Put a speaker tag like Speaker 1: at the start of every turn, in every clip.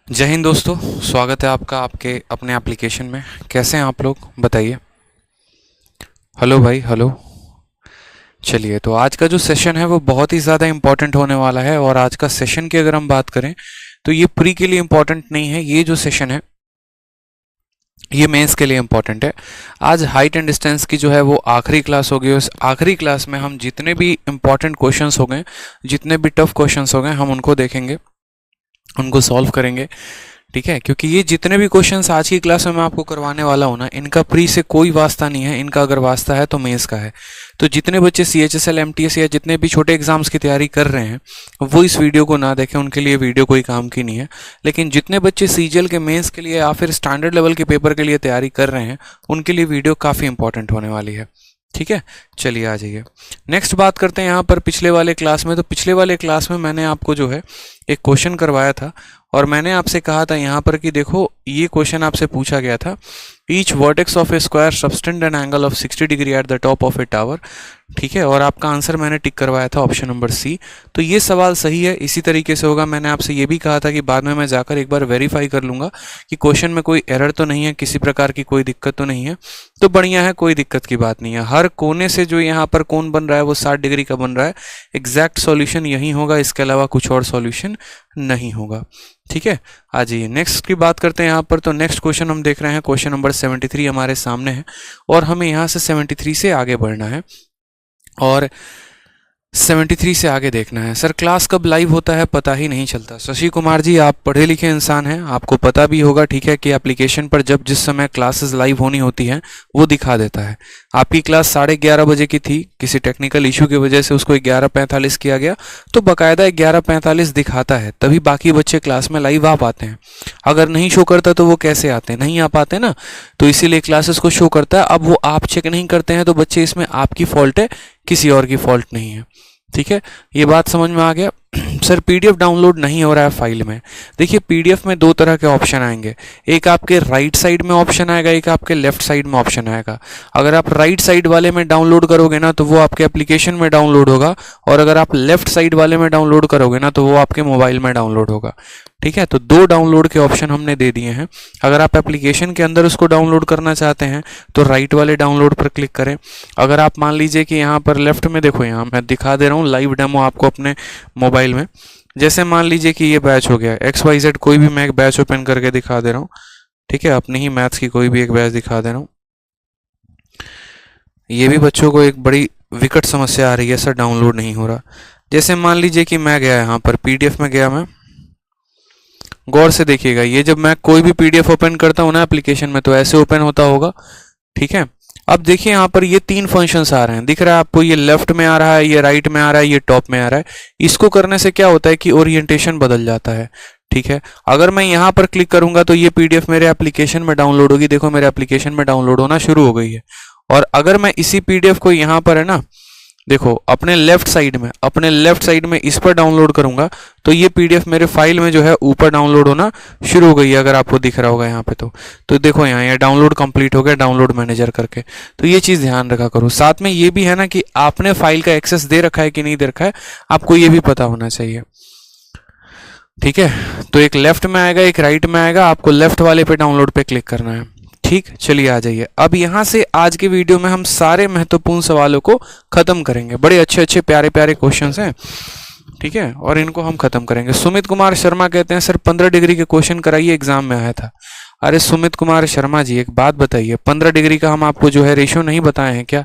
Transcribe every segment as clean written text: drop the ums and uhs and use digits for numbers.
Speaker 1: जय हिंद दोस्तों, स्वागत है आपका आपके अपने एप्लीकेशन में। कैसे हैं आप लोग, बताइए। हेलो भाई, हेलो। चलिए, तो आज का जो सेशन है वो बहुत ही ज़्यादा इम्पोर्टेंट होने वाला है। और आज का सेशन की अगर हम बात करें तो ये प्री के लिए इम्पोर्टेंट नहीं है। ये जो सेशन है ये मेंस के लिए इम्पोर्टेंट है। आज हाइट एंड डिस्टेंस की जो है वो आखिरी क्लास होगी। उस आखिरी क्लास में हम जितने भी इम्पोर्टेंट क्वेश्चंस हो गए, जितने भी टफ क्वेश्चंस हो गए, हम उनको देखेंगे, उनको सॉल्व करेंगे। ठीक है, क्योंकि ये जितने भी क्वेश्चंस आज की क्लास में मैं आपको करवाने वाला हूँ ना, इनका प्री से कोई वास्ता नहीं है। इनका अगर वास्ता है तो मेंस का है। तो जितने बच्चे CHSL MTS या जितने भी छोटे एग्जाम्स की तैयारी कर रहे हैं वो इस वीडियो को ना देखें, उनके लिए वीडियो कोई काम की नहीं है। लेकिन जितने बच्चे CGL के मेंस के लिए या फिर स्टैंडर्ड लेवल के पेपर के लिए तैयारी कर रहे हैं उनके लिए वीडियो काफ़ी इंपॉर्टेंट होने वाली है। ठीक है, चलिए आ जाइए। नेक्स्ट बात करते हैं यहाँ पर पिछले वाले क्लास में। तो पिछले वाले क्लास में मैंने आपको जो है एक क्वेश्चन करवाया था और मैंने आपसे कहा था यहाँ पर कि देखो, ये क्वेश्चन आपसे पूछा गया था, each vertex of A square subtend an angle of 60 degree at the top of a tower. ठीक है, और आपका आंसर मैंने टिक करवाया था ऑप्शन नंबर सी। तो ये सवाल सही है, इसी तरीके से होगा। मैंने आपसे ये भी कहा था कि बाद में मैं जाकर एक बार वेरीफाई कर लूँगा कि क्वेश्चन में कोई एरर तो नहीं है, किसी प्रकार की कोई दिक्कत तो नहीं है। तो बढ़िया है, कोई दिक्कत की बात नहीं है। हर कोने से जो यहाँ पर कोण बन रहा है वो 60 डिग्री का बन रहा है। एग्जैक्ट सॉल्यूशन यही होगा, इसके अलावा कुछ और सॉल्यूशन नहीं होगा। ठीक है, आ जाइए नेक्स्ट की बात करते हैं यहाँ पर। तो नेक्स्ट क्वेश्चन हम देख रहे हैं, क्वेश्चन नंबर 73 हमारे सामने है और हमें यहाँ से 73 से आगे बढ़ना है और 73 से आगे देखना है। सर क्लास कब लाइव होता है पता ही नहीं चलता। शशि कुमार जी, आप पढ़े लिखे इंसान हैं, आपको पता भी होगा, ठीक है, कि एप्लीकेशन पर जब जिस समय क्लासेस लाइव होनी होती हैं वो दिखा देता है। आपकी क्लास 11:30 बजे की थी, किसी टेक्निकल इशू की वजह से उसको 11:45 किया गया, तो बाकायदा 11:45 दिखाता है, तभी बाकी बच्चे क्लास में लाइव आ पाते हैं। अगर नहीं शो करता तो वो कैसे आते हैं, नहीं आ पाते ना, तो इसीलिए क्लासेस को शो करता है। अब वो आप चेक नहीं करते हैं तो बच्चे, इसमें आपकी फॉल्ट है, किसी और की फॉल्ट नहीं है। ठीक है, ये बात समझ में आ गया। सर PDF डाउनलोड नहीं हो रहा है फाइल में। देखिए, PDF में दो तरह के ऑप्शन आएंगे, एक आपके राइट साइड में ऑप्शन आएगा, एक आपके लेफ्ट साइड में ऑप्शन आएगा। अगर आप राइट साइड वाले में डाउनलोड करोगे ना तो वो आपके एप्लीकेशन में डाउनलोड होगा, और अगर आप लेफ्ट साइड वाले में डाउनलोड करोगे ना तो वो आपके मोबाइल में डाउनलोड होगा। ठीक है, तो दो डाउनलोड के ऑप्शन हमने दे दिए हैं। अगर आप एप्लीकेशन के अंदर उसको डाउनलोड करना चाहते हैं तो राइट वाले डाउनलोड पर क्लिक करें। अगर आप मान लीजिए कि यहाँ पर लेफ्ट में, देखो यहाँ मैं दिखा दे रहा हूँ लाइव डेमो आपको अपने मोबाइल में। जैसे मान लीजिए कि ये बैच हो गया XYZ, कोई भी मैं एक बैच ओपन करके दिखा दे रहा हूँ। ठीक है, अपने ही मैथ्स की कोई भी एक बैच दिखा दे रहा हूँ। ये भी बच्चों को एक बड़ी विकट समस्या आ रही है, सर डाउनलोड नहीं हो रहा। जैसे मान लीजिए कि मैं गया यहाँ पर PDF में गया, मैं गौर से देखिएगा, ये जब मैं कोई भी PDF ओपन करता हूँ ना एप्लीकेशन में तो ऐसे ओपन होता होगा। ठीक है, अब देखिए यहाँ पर ये तीन फंक्शंस आ रहे हैं, दिख रहा है आपको, ये लेफ्ट में आ रहा है, ये राइट में आ रहा है, ये टॉप में आ रहा है। इसको करने से क्या होता है कि ओरिएंटेशन बदल जाता है। ठीक है, अगर मैं यहाँ पर क्लिक करूंगा तो ये PDF मेरे एप्लीकेशन में डाउनलोड होगी। देखो मेरे एप्लीकेशन में डाउनलोड होना शुरू हो गई है। और अगर मैं इसी PDF को यहाँ पर है ना, देखो अपने लेफ्ट साइड में इस पर डाउनलोड करूंगा तो ये PDF मेरे फाइल में जो है ऊपर डाउनलोड होना शुरू हो गई है। अगर आपको दिख रहा होगा यहाँ पे तो देखो यहाँ ये डाउनलोड कंप्लीट हो गया डाउनलोड मैनेजर करके। तो ये चीज़ ध्यान रखा करो। साथ में ये भी है ना कि आपने फाइल का एक्सेस दे रखा है कि नहीं दे रखा है, आपको ये भी पता होना चाहिए। ठीक है, तो एक लेफ्ट में आएगा, एक राइट में आएगा, आपको लेफ्ट वाले पे डाउनलोड पे क्लिक करना है। ठीक, चलिए आ जाइए। अब यहाँ से आज के वीडियो में हम सारे महत्वपूर्ण सवालों को खत्म करेंगे। बड़े अच्छे अच्छे प्यारे प्यारे क्वेश्चंस हैं, ठीक है, और इनको हम खत्म करेंगे। सुमित कुमार शर्मा कहते हैं, सर 15 डिग्री के क्वेश्चन कराइए, एग्जाम में आया था। अरे सुमित कुमार शर्मा जी, एक बात बताइए, 15 डिग्री का हम आपको जो है रेशियो नहीं बताए हैं क्या?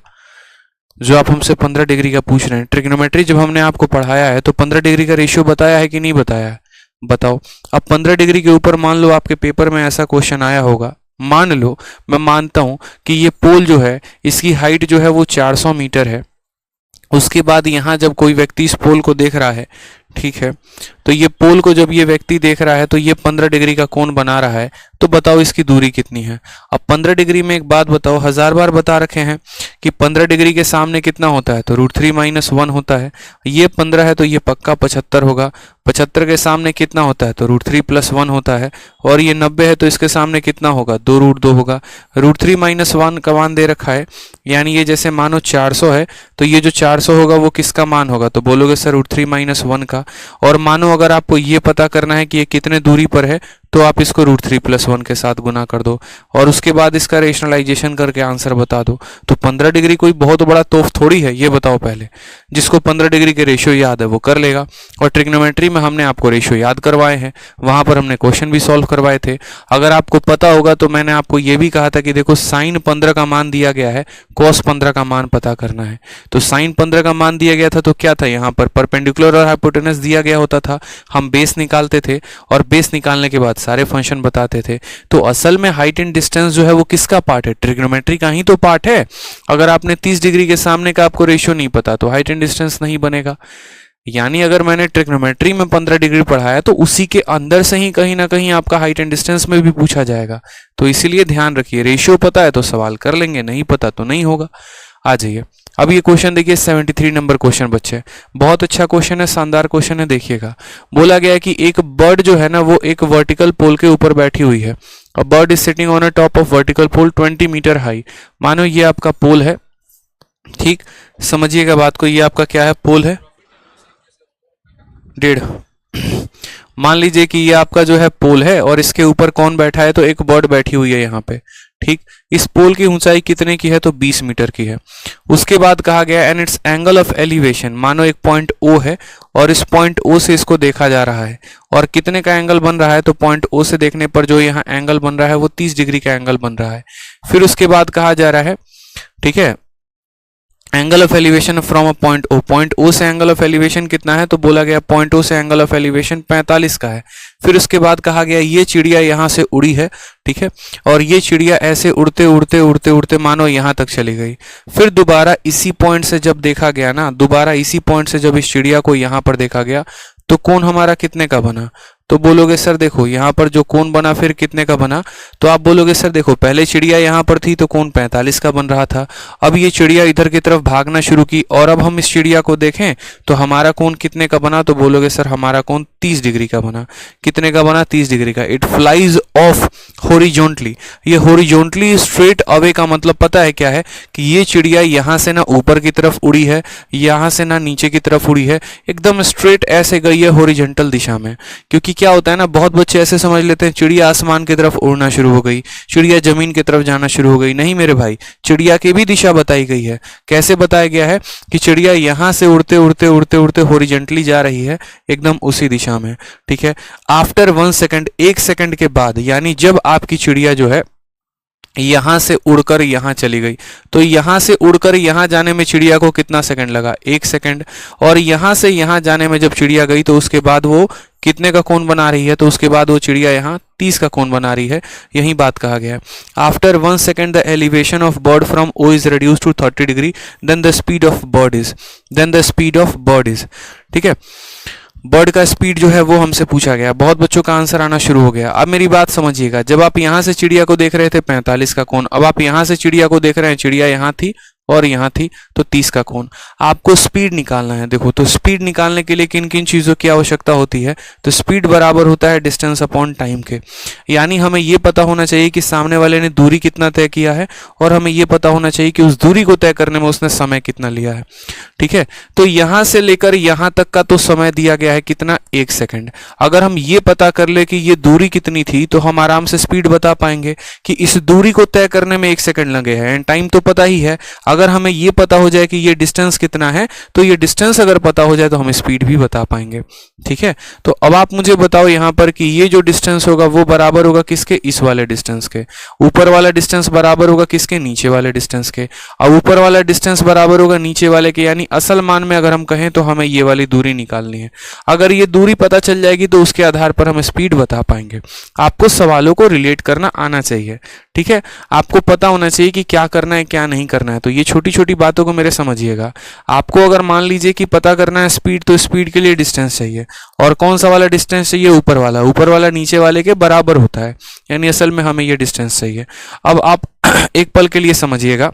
Speaker 1: जो आप हमसे 15 डिग्री का पूछ रहे हैं, ट्रिग्नोमेट्री जब हमने आपको पढ़ाया है तो 15 डिग्री का रेशियो बताया है कि नहीं बताया है? बताओ। अब 15 डिग्री के ऊपर मान लो आपके पेपर में ऐसा क्वेश्चन आया होगा, मान लो, मैं मानता हूं कि ये पोल जो है इसकी हाइट जो है वो 400 मीटर है। उसके बाद यहाँ जब कोई व्यक्ति इस पोल को देख रहा है, ठीक है, तो ये पोल को जब ये व्यक्ति देख रहा है तो ये 15 डिग्री का कोण बना रहा है। तो बताओ इसकी दूरी कितनी है? अब 15 डिग्री में एक बात बताओ, 1000 बार बता रखे हैं कि 15 डिग्री के सामने कितना होता है, तो √3 - 1 होता है। ये 15 है तो ये पक्का 75 होगा। 75 के सामने कितना होता है, तो √3 + 1 होता है। और ये 90 है तो इसके सामने कितना होगा, 2√2 होगा। √3 - 1 का मान दे रखा है, यानी ये जैसे मानो 400 है तो ये जो 400 होगा वो किसका मान होगा, तो बोलोगे सर √3 - 1 का। और मानो अगर आपको ये पता करना है कि ये कितने दूरी पर है, तो आप इसको √3 + 1 के साथ गुना कर दो और उसके बाद इसका रेशनलाइजेशन करके आंसर बता दो। तो 15 डिग्री कोई बहुत बड़ा तोफ थोड़ी है, ये बताओ पहले। जिसको 15 डिग्री के रेशियो याद है वो कर लेगा। और ट्रिग्नोमेट्री में हमने आपको रेशियो याद करवाए हैं, वहां पर हमने क्वेश्चन भी सॉल्व करवाए थे। अगर आपको पता होगा तो मैंने आपको ये भी कहा था कि देखो साइन 15 का मान दिया गया है, कॉस 15 का मान पता करना है। तो साइन 15 का मान दिया गया था तो क्या था, यहाँ पर परपेंडिकुलर और हाइपोटेनस दिया गया होता था, हम बेस निकालते थे और बेस निकालने के बाद सारे फंक्शन बताते थे। तो असल में हाइट एंड डिस्टेंस जो है वो किसका पार्ट है, ट्रिग्नोमेट्री का ही तो पार्ट है। अगर आपने 30 डिग्री के सामने का आपको रेशियो नहीं पता तो हाइट एंड डिस्टेंस नहीं बनेगा। यानी अगर मैंने ट्रिग्नोमेट्री में 15 डिग्री पढ़ाया तो उसी के अंदर से ही कहीं ना कहीं आपका हाइट एंड डिस्टेंस में भी पूछा जाएगा। तो इसीलिए ध्यान रखिए, रेशियो पता है तो सवाल कर लेंगे, नहीं पता तो नहीं होगा। आ जाइए अब ये क्वेश्चन देखिए, 73 नंबर क्वेश्चन बच्चे, बहुत अच्छा क्वेश्चन है, शानदार क्वेश्चन है। देखिएगा, बोला गया है कि एक बर्ड जो है ना वो एक वर्टिकल पोल के ऊपर बैठी हुई है। A bird is sitting on a top of vertical pole 20 metre high. मानो ये आपका पोल है, ठीक, समझिएगा बात को, ये आपका क्या है, पोल है 1.5। मान लीजिए कि ये आपका जो है पोल है और इसके ऊपर कौन बैठा है, तो एक बर्ड बैठी हुई है यहाँ पे, ठीक। इस पोल की ऊंचाई कितने की है, तो 20 मीटर की है। उसके बाद कहा गया and it's angle of elevation, मानो एक पॉइंट O है और इस पॉइंट O से इसको देखा जा रहा है और कितने का एंगल बन रहा है, तो पॉइंट O से देखने पर जो यहाँ एंगल बन रहा है वो 30 डिग्री का एंगल बन रहा है। फिर उसके बाद कहा जा रहा है, ठीक है, angle of elevation from a point O, point O से एंगल ऑफ एलिवेशन कितना है, तो बोला गया पॉइंट O से एंगल ऑफ एलिवेशन 45 का है। फिर उसके बाद कहा गया ये चिड़िया यहाँ से उड़ी है, ठीक है, और ये चिड़िया ऐसे उड़ते उड़ते उड़ते उड़ते मानो यहाँ तक चली गई। फिर दोबारा इसी पॉइंट से जब देखा गया ना, दोबारा इसी पॉइंट से जब इस चिड़िया को यहाँ पर देखा गया तो कोण हमारा कितने का बना, तो बोलोगे सर देखो यहाँ पर जो कोण बना फिर कितने का बना, तो आप बोलोगे सर देखो पहले चिड़िया यहाँ पर थी तो कोण 45 का बन रहा था, अब ये चिड़िया इधर की तरफ भागना शुरू की और अब हम इस चिड़िया को देखें तो हमारा कोण कितने का बना, तो बोलोगे सर हमारा कोण 30 डिग्री का बना। कितने का बना, 30 डिग्री का। इट फ्लाइज ऑफ हॉरिजॉन्टली, ये हॉरिजॉन्टली स्ट्रेट अवे का मतलब पता है क्या है, कि ये चिड़िया यहाँ से ना ऊपर की तरफ उड़ी है, यहाँ से ना नीचे की तरफ उड़ी है, एकदम स्ट्रेट ऐसे गई है हॉरिजॉन्टल दिशा में। क्योंकि क्या होता है ना, बहुत बच्चे ऐसे समझ लेते हैं चिड़िया आसमान की तरफ उड़ना शुरू हो गई, चिड़िया जमीन की तरफ जाना शुरू हो गई। नहीं मेरे भाई, चिड़िया की भी दिशा बताई गई है। कैसे बताया गया है कि चिड़िया यहाँ से उड़ते उड़ते उड़ते उड़ते हॉरिजॉन्टली जा रही है, एकदम उसी दिशा में, ठीक है। आफ्टर 1 सेकंड, 1 सेकंड के बाद, यानी जब आपकी चिड़िया जो है यहां से उड़कर यहां चली गई, तो यहां से उड़कर यहां जाने में चिड़िया को कितना सेकंड लगा, 1 सेकंड। और यहां से यहां जाने में जब चिड़िया गई तो उसके बाद वो कितने का कोण बना रही है, तो उसके बाद वो चिड़िया यहाँ 30 का कोण बना रही है। यही बात कहा गया है। After 1 second the elevation of bird from O is reduce to 30 degree, then the speed of bird is, ठीक है। बर्ड का स्पीड जो है वो हमसे पूछा गया, बहुत बच्चों का आंसर आना शुरू हो गया। अब मेरी बात समझिएगा, जब आप यहां से चिड़िया को देख रहे थे 45 का कोण, अब आप यहां से चिड़िया को देख रहे हैं, चिड़िया यहां थी और यहाँ थी तो 30 का कोण। आपको स्पीड निकालना है। देखो तो स्पीड निकालने के लिए किन किन चीज़ों की आवश्यकता होती है, तो स्पीड बराबर होता है डिस्टेंस अपॉन टाइम के। यानी हमें ये पता होना चाहिए कि सामने वाले ने दूरी कितना तय किया है और हमें ये पता होना चाहिए कि उस दूरी को तय करने में उसने समय कितना लिया है, ठीक है। तो यहाँ से लेकर यहाँ तक का तो समय दिया गया है कितना, 1 सेकंड। अगर हम ये पता कर ले कि ये दूरी कितनी थी तो हम आराम से स्पीड बता पाएंगे कि इस दूरी को तय करने में 1 सेकंड लगे हैं, एंड टाइम तो पता ही है। अगर हमें ये पता हो जाए कि ये डिस्टेंस कितना है तो ये डिस्टेंस अगर पता हो जाए तो हम स्पीड भी बता पाएंगे, ठीक है। तो अब आप मुझे बताओ यहाँ पर कि ये जो डिस्टेंस होगा वो बराबर होगा किसके, इस वाले डिस्टेंस के। ऊपर वाला डिस्टेंस बराबर होगा किसके, नीचे वाले डिस्टेंस के। अब ऊपर वाला डिस्टेंस बराबर होगा नीचे वाले के, यानी असल मान में अगर हम कहें तो हमें ये वाली दूरी निकालनी है। अगर ये दूरी पता चल जाएगी तो उसके आधार पर हम स्पीड बता पाएंगे। आपको सवालों को रिलेट करना आना चाहिए, ठीक है। आपको पता होना चाहिए कि क्या करना है क्या नहीं करना है। तो ये छोटी छोटी बातों को मेरे समझिएगा। आपको अगर मान लीजिए कि पता करना है स्पीड, तो स्पीड के लिए डिस्टेंस चाहिए, और कौन सा वाला डिस्टेंस चाहिए, ऊपर वाला। ऊपर वाला नीचे वाले के बराबर होता है, यानी असल में हमें ये डिस्टेंस चाहिए। अब आप एक पल के लिए समझिएगा,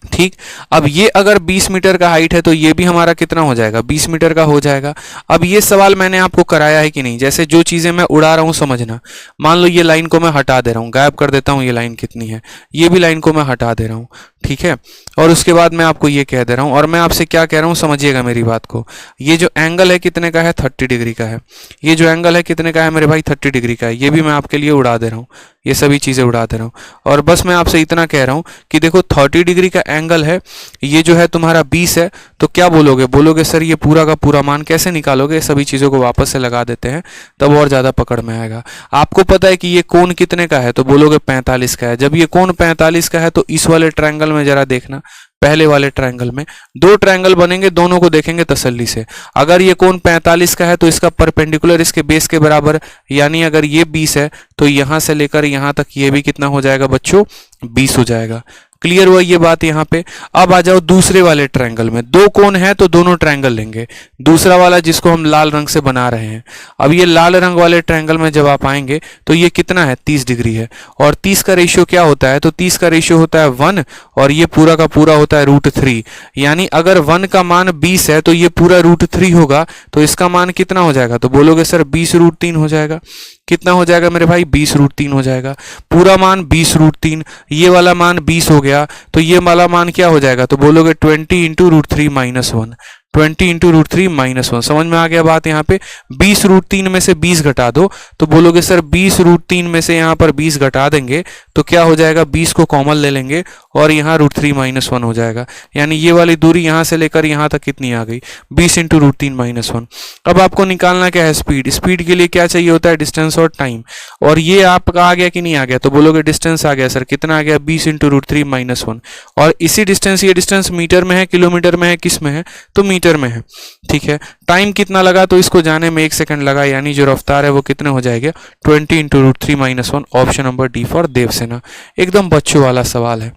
Speaker 1: ठीक। अब ये अगर 20 मीटर का हाइट है तो ये भी हमारा कितना हो जाएगा, 20 मीटर का हो जाएगा। अब ये सवाल मैंने आपको कराया है कि नहीं, जैसे जो चीज़ें मैं उड़ा रहा हूँ समझना। मान लो ये लाइन को मैं हटा दे रहा हूँ, गायब कर देता हूँ, ये लाइन कितनी है, ये भी लाइन को मैं हटा दे रहा हूँ, ठीक है। और उसके बाद मैं आपको ये कह दे रहा हूँ, और मैं आपसे क्या कह रहा हूँ समझिएगा मेरी बात को। ये जो एंगल है कितने का है, 30 डिग्री का है। ये जो एंगल है कितने का है मेरे भाई, 30 डिग्री का है। ये भी मैं आपके लिए उड़ा दे रहा हूँ, ये सभी चीज़ें उड़ा दे रहा हूँ। और बस मैं आपसे इतना कह रहा हूँ कि देखो 30 डिग्री का एंगल है, ये जो है तुम्हारा 20 है, तो क्या बोलोगे, बोलोगे सर ये पूरा का पूरा मान कैसे निकालोगे, सभी चीज़ों को वापस से लगा देते हैं तब और ज़्यादा पकड़ में आएगा। आपको पता है कि ये कोण कितने का है, तो बोलोगे 45 का है। जब ये कोण 45 का है तो इस वाले ट्रायंगल में जरा देखना, पहले वाले ट्रायंगल में दो ट्रायंगल बनेंगे, दोनों को देखेंगे तसल्ली से। अगर ये कोण 45 का है तो इसका परपेंडिकुलर इसके बेस के बराबर, यानी अगर ये 20 है तो यहां से लेकर यहां तक ये भी कितना हो जाएगा बच्चों, 20 हो जाएगा। क्लियर हुआ ये बात यहाँ पे। अब आ जाओ दूसरे वाले ट्रायंगल में, दो कोण है तो दोनों ट्रायंगल लेंगे, दूसरा वाला जिसको हम लाल रंग से बना रहे हैं। अब ये लाल रंग वाले ट्रायंगल में जब आप आएंगे तो ये कितना है, 30 डिग्री है। और 30 का रेशियो क्या होता है, तो 30 का रेशियो होता है 1 और ये पूरा का पूरा होता है √3। यानी अगर 1 का मान 20 है तो ये पूरा √3 होगा, तो इसका मान कितना हो जाएगा, तो बोलोगे सर 20√3 हो जाएगा। कितना हो जाएगा मेरे भाई, 20√3 हो जाएगा। पूरा मान 20√3, ये वाला मान 20 हो गया, तो ये वाला मान क्या हो जाएगा, तो बोलोगे 20 × √3 - 1, 20 × √3 - 1। समझ में आ गया बात यहाँ पे। 20√3 में से 20 घटा दो, तो बोलोगे सर 20√3 में से यहाँ पर 20 घटा देंगे तो क्या हो जाएगा, 20 को कॉमन ले लेंगे और यहाँ √3 - 1 हो जाएगा। यानी ये वाली दूरी यहाँ से लेकर यहाँ तक कितनी आ गई, 20 × √3 - 1। अब आपको निकालना क्या है, स्पीड। स्पीड के लिए क्या चाहिए होता है, डिस्टेंस और टाइम। और ये आपका आ गया कि नहीं आ गया, तो बोलोगे डिस्टेंस आ गया सर, कितना आ गया, 20 × √3 - 1। और इसी डिस्टेंस, ये डिस्टेंस मीटर में है, किलोमीटर में है, किस में है, तो मीटर में है, ठीक है। टाइम कितना लगा, तो इसको जाने में 1 सेकंड लगा, यानी जो रफ्तार है वो कितने हो जाएगा, 20 × √3 - 1। Option number D for Devasena. एकदम बच्चों वाला सवाल है,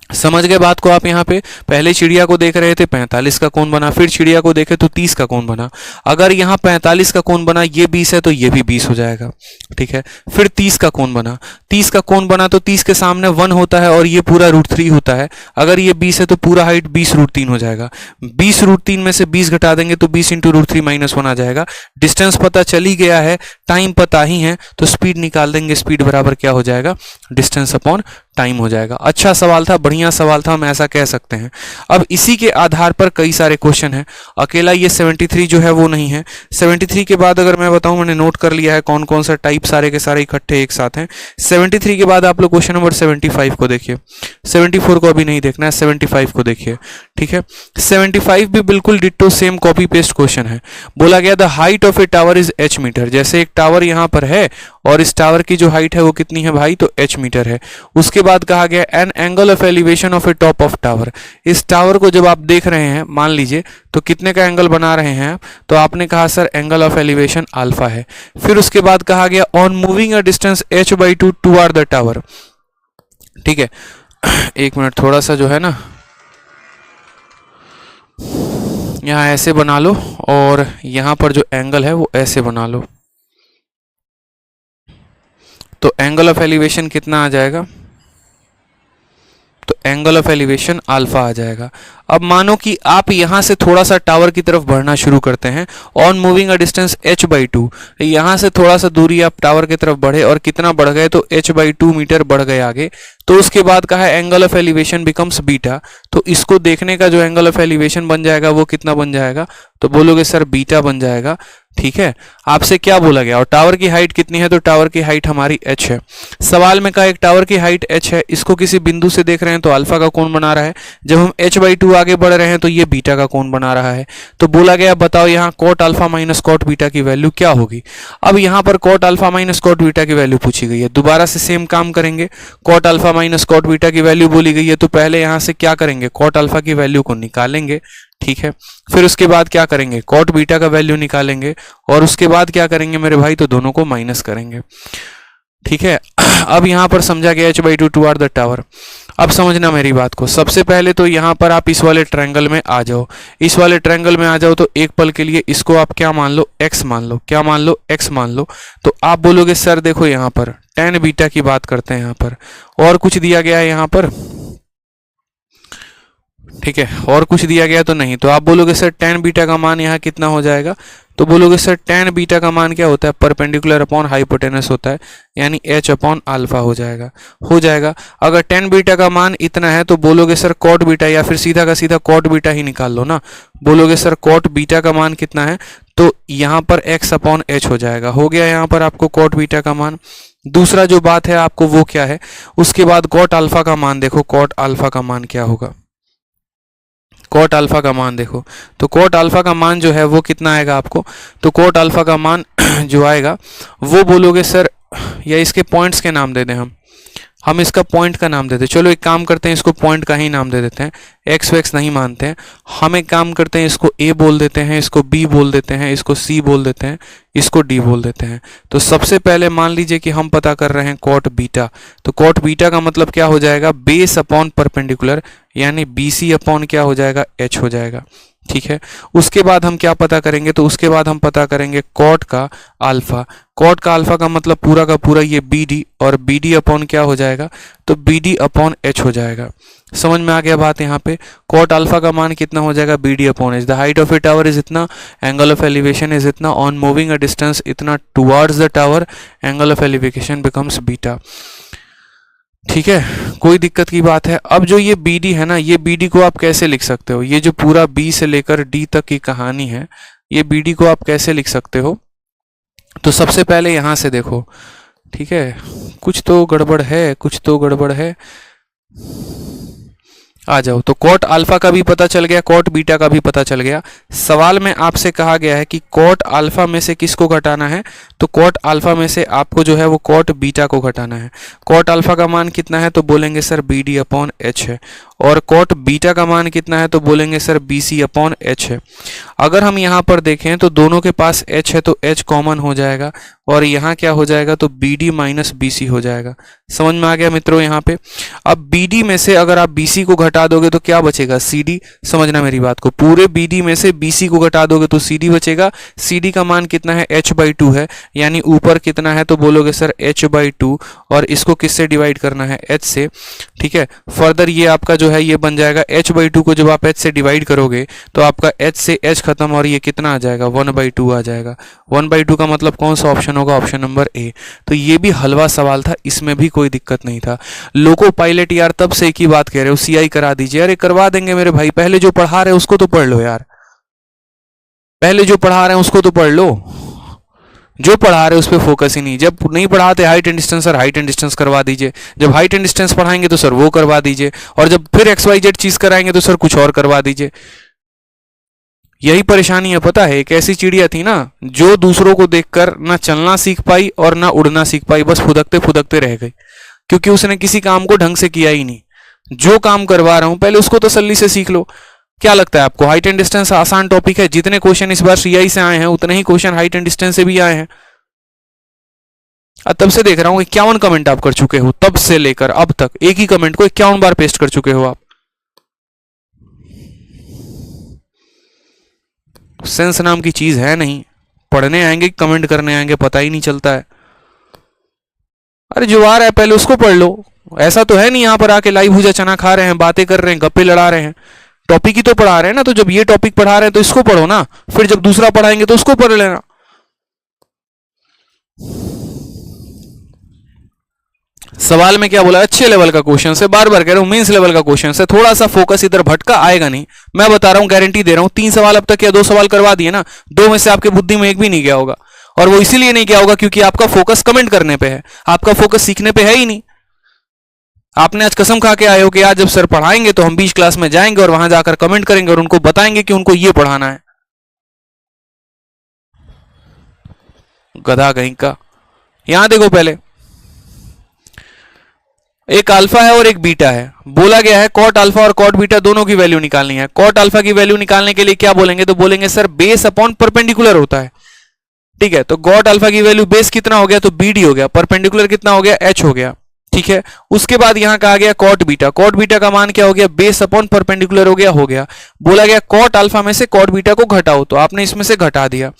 Speaker 1: समझ गए बात को आप। यहाँ पे पहले चिड़िया को देख रहे थे, 45 का कोण बना, फिर चिड़िया को देखे तो 30 का कोण बना। अगर यहाँ 45 का कोण बना, ये 20 है तो ये भी 20 हो जाएगा, ठीक है। फिर 30 का कोण बना, 30 का कोण बना तो 30 के सामने 1 होता है और ये पूरा √3 होता है। अगर ये 20 है तो पूरा हाइट 20√3 हो जाएगा। 20√3 में से 20 घटा देंगे तो 20 × √3 - 1 आ जाएगा। डिस्टेंस पता चली गया है, टाइम पता ही है, तो स्पीड निकाल देंगे। स्पीड बराबर क्या हो जाएगा, डिस्टेंस अपॉन टाइम हो जाएगा। अच्छा सवाल था, बढ़िया सवाल था, हम ऐसा कह सकते हैं। अब इसी के आधार पर कई सारे क्वेश्चन हैं, अकेला ये 73 जो है वो नहीं है। 73 के बाद अगर मैं बताऊं, मैंने नोट कर लिया है कौन कौन सा टाइप सारे के सारे इकट्ठे एक साथ हैं। 73 के बाद आप लोग क्वेश्चन नंबर 75 को देखिए, 74 को अभी नहीं देखना है, 75 को देखिए, ठीक है। 75 भी बिल्कुल ditto same copy paste question है। बोला गया the height of a tower is h metre. जैसे एक टावर यहाँ पर है और इस टावर की जो हाइट है वो कितनी है भाई, तो h मीटर है। उसके बाद कहा गया an angle of elevation of A top of tower. इस टावर को जब आप देख रहे हैं, मान लीजिए, तो कितने का एंगल बना रहे हैं, तो आपने कहा sir angle of elevation alpha है। फिर उसके बाद कहा गया on moving a distance h/2 toward the tower, ठीक है। एक मिनट, थोड़ा सा जो है ना यहाँ ऐसे बना लो और यहाँ पर जो एंगल है वो ऐसे बना लो, तो एंगल ऑफ एलिवेशन कितना आ जाएगा, तो एंगल ऑफ एलिवेशन अल्फा आ जाएगा। अब मानो कि आप यहां से थोड़ा सा टावर की तरफ बढ़ना शुरू करते हैं, on moving a distance h/2, यहां से थोड़ा सा दूरी आप टावर की तरफ बढ़े और कितना बढ़ गए, तो h/2 मीटर बढ़ गए आगे। तो उसके बाद कहा angle of elevation becomes beta, तो इसको देखने का जो एंगल ऑफ एलिवेशन बन जाएगा वो कितना बन जाएगा, तो बोलोगे सर बीटा बन जाएगा, ठीक है। आपसे क्या बोला गया, और टावर की हाइट कितनी है, तो टावर की हाइट हमारी h है। सवाल में कहा एक टावर की हाइट h है, इसको किसी बिंदु से देख रहे हैं तो अल्फा का कोण बना रहा है, जब हम h/2 आगे बढ़ रहे हैं तो ये बीटा का कोण बना रहा है। तो बोला गया बताओ यहाँ cot alpha minus cot beta की वैल्यू क्या होगी। अब यहाँ पर cot alpha minus cot beta की वैल्यू पूछी गई है, दोबारा से सेम काम करेंगे। cot alpha minus cot beta की वैल्यू बोली गई है, तो पहले यहाँ से क्या करेंगे, cot अल्फा की वैल्यू को निकालेंगे, ठीक है। फिर उसके बाद क्या करेंगे, cot बीटा का वैल्यू निकालेंगे और उसके बाद क्या करेंगे मेरे भाई, तो दोनों को माइनस करेंगे, ठीक है। अब यहाँ पर समझा गया h/2 टुवर्ड द टावर। अब समझना मेरी बात को, सबसे पहले तो यहाँ पर आप इस वाले ट्रायंगल में आ जाओ, इस वाले ट्रायंगल में आ जाओ, तो एक पल के लिए इसको आप क्या मान लो, x मान लो, क्या मान लो, x मान लो। तो आप बोलोगे सर देखो यहाँ पर tan बीटा की बात करते हैं, यहाँ पर और कुछ दिया गया है, यहाँ पर ठीक है, और कुछ दिया गया तो नहीं। तो आप बोलोगे सर tan बीटा का मान यहाँ कितना हो जाएगा, तो बोलोगे सर tan बीटा का मान क्या होता है, परपेंडिकुलर अपॉन हाइपोटेनस होता है, यानी h अपॉन अल्फा हो जाएगा। अगर tan बीटा का मान इतना है तो बोलोगे सर cot बीटा, या फिर सीधा का सीधा cot बीटा ही निकाल लो ना। बोलोगे सर cot बीटा का मान कितना है, तो यहाँ पर x अपॉन h हो जाएगा। हो गया यहाँ पर आपको cot बीटा का मान। दूसरा जो बात है आपको वो क्या है, उसके बाद cot अल्फा का मान देखो, cot अल्फा का मान क्या होगा, कोट अल्फा का मान देखो। तो कोट अल्फा का मान जो है वो कितना आएगा आपको, तो कोट अल्फा का मान जो आएगा वो बोलोगे सर, या इसके पॉइंट्स के नाम दे दें हम इसका पॉइंट का नाम देते हैं। चलो एक काम करते हैं, इसको पॉइंट का ही नाम दे देते हैं, एक्स वैक्स नहीं मानते हैं हम। एक काम करते हैं, इसको ए बोल देते हैं, इसको बी बोल देते हैं, इसको सी बोल देते हैं, इसको डी बोल देते हैं। तो सबसे पहले मान लीजिए कि हम पता कर रहे हैं कॉट बीटा। तो कॉट बीटा का मतलब क्या हो जाएगा, बेस अपॉन परपेंडिकुलर, यानी बी सी अपॉन क्या हो जाएगा, एच हो जाएगा। ठीक है, उसके बाद हम क्या पता करेंगे, तो उसके बाद हम पता करेंगे कॉट का अल्फा। कॉट का अल्फा का मतलब पूरा का पूरा ये बी डी, और बी डी अपॉन क्या हो जाएगा, तो बी डी अपॉन एच हो जाएगा। समझ में आ गया बात यहाँ पे। कॉट अल्फा का मान कितना हो जाएगा, B D upon H. The height of a tower is इतना, एंगल ऑफ एलिवेशन इज इतना, ऑन मूविंग अ डिस्टेंस इतना towards the tower, angle of elevation becomes beta. ठीक है, कोई दिक्कत की बात है। अब जो ये बी डी है ना, ये बी डी को आप कैसे लिख सकते हो, ये जो पूरा बी से लेकर डी तक की कहानी है, ये बी डी को आप कैसे लिख सकते हो। तो सबसे पहले यहां से देखो, ठीक है, कुछ तो गड़बड़ है, आ जाओ। तो कॉट अल्फा का भी पता चल गया, कॉट बीटा का भी पता चल गया। सवाल में आपसे कहा गया है कि कॉट अल्फा में से किसको घटाना है, तो कॉट अल्फा में से आपको जो है वो कॉट बीटा को घटाना है। कॉट अल्फा का मान कितना है, तो बोलेंगे sir B D upon H है, और कॉट बीटा का मान कितना है, तो बोलेंगे sir B C upon H है। अगर हम यहाँ पर देखें तो दोनों के पास एच है, तो एच कॉमन हो जाएगा, और यहाँ क्या हो जाएगा, तो B D minus B C हो जाएगा। समझ में आ गया मित्रों यहाँ पे। अब बी डी में से अगर आप बी सी को घटा दोगे तो क्या बचेगा, सी डी। समझना मेरी बात को, पूरे बी डी में से बी सी को घटा दोगे तो सी डी बचेगा। सी डी का मान कितना है, एच बाई टू है, यानी ऊपर कितना है, तो बोलोगे सर एच बाई टू, और इसको किससे डिवाइड करना है, एच से। ठीक है, फर्दर ये आपका जो है ये बन जाएगा एच बाई टू को जब आप एच से डिवाइड करोगे तो आपका एच से एच खत्म, और ये कितना आ जाएगा, वन बाई टू आ जाएगा। वन बाई टू का मतलब कौन सा ऑप्शन होगा, ऑप्शन नंबर ए। तो ये भी हलवा सवाल था, इसमें भी कोई दिक्कत नहीं था। लोको पायलट यार तब से एक ही बात कह रहे हो, सीआई करा दीजिए। अरे करवा देंगे मेरे भाई, पहले जो पढ़ा रहे उसको तो पढ़ लो यार, पहले जो पढ़ा रहे हैं उसको तो पढ़ लो, जो पढ़ा रहे उस पर फोकस ही नहीं। जब नहीं पढ़ाते height and distance, sir height and distance करवा दीजिए। जब हाइट एंड डिस्टेंस पढ़ाएंगे तो सर वो करवा दीजिए, और जब फिर एक्स वाई जेड चीज कराएंगे तो सर कुछ और करवा दीजिए। यही परेशानी है, पता है। एक ऐसी चिड़िया थी ना जो दूसरों को देखकर ना चलना सीख पाई और ना उड़ना सीख पाई, बस फुदकते फुदकते रह गई, क्योंकि उसने किसी काम को ढंग से किया ही नहीं। जो काम करवा रहा हूं पहले उसको तसल्ली से सीख लो। क्या लगता है आपको, हाइट एंड डिस्टेंस आसान टॉपिक है? जितने क्वेश्चन इस बार सीआई से आए हैं उतने ही क्वेश्चन हाइट एंड डिस्टेंस से भी आए हैं। तब से देख रहा हूं 51 कमेंट आप कर चुके हो, तब से लेकर अब तक एक ही कमेंट को 51 बार पेस्ट कर चुके हो आप। सेंस नाम की चीज है नहीं, पढ़ने आएंगे कमेंट करने आएंगे पता ही नहीं चलता है। अरे जो आ रहा है पहले उसको पढ़ लो। ऐसा तो है नहीं यहां पर आके लाइव भूजा चना खा रहे हैं, बातें कर रहे हैं, गप्पे लड़ा रहे हैं। टॉपिक ही तो पढ़ा रहे हैं ना, तो जब ये टॉपिक पढ़ा रहे हैं तो इसको पढ़ो ना, फिर जब दूसरा पढ़ाएंगे तो उसको पढ़ लेना। सवाल में क्या बोला, अच्छे लेवल का क्वेश्चन है, बार बार कह रहा हूं मेंस लेवल का क्वेश्चन है। थोड़ा सा फोकस इधर भटका आएगा नहीं, मैं बता रहा हूं, गारंटी दे रहा हूं। 3 सवाल अब तक या 2 सवाल करवा दिए ना, 2 में से आपके बुद्धि में एक भी नहीं गया होगा, और वो इसीलिए नहीं गया होगा क्योंकि आपका फोकस कमेंट करने पे है, आपका फोकस सीखने पे है ही नहीं। आपने आज कसम खा के आए हो कि आज जब सर पढ़ाएंगे तो हम 20 क्लास में जाएंगे और वहां जाकर कमेंट करेंगे और उनको बताएंगे कि उनको ये पढ़ाना है। गधा कहीं का। यहां देखो, पहले एक अल्फा है और एक बीटा है। बोला गया है कॉट अल्फा और कॉट बीटा दोनों की वैल्यू निकालनी है। कॉट अल्फा की वैल्यू निकालने के लिए क्या बोलेंगे, तो बोलेंगे सर बेस अपॉन परपेंडिकुलर होता है। ठीक है, तो कॉट अल्फा की वैल्यू बेस कितना हो गया, तो बीडी हो गया, परपेंडिकुलर कितना हो गया, एच हो गया। ठीक है, उसके बाद यहां कहा गया कॉट बीटा। कॉट बीटा का मान क्या हो गया, बेस अपॉन परपेंडिकुलर हो गया। बोला गया कॉट अल्फा में से कॉट बीटा को घटाओ, तो आपने इसमें से घटा दिया।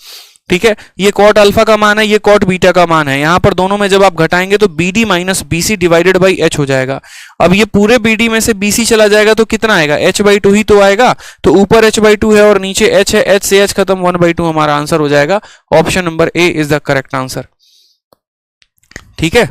Speaker 1: ठीक है, ये कॉट अल्फा का मान है, ये कॉट बीटा का मान है। यहां पर दोनों में जब आप घटाएंगे तो BD minus BC divided by H हो जाएगा। अब ये पूरे BD में से BC चला जाएगा तो कितना आएगा, H/2 ही तो आएगा। तो ऊपर H/2 है और नीचे H है, H से H खत्म, 1/2 हमारा आंसर हो जाएगा। Option number A is the correct answer. ठीक है,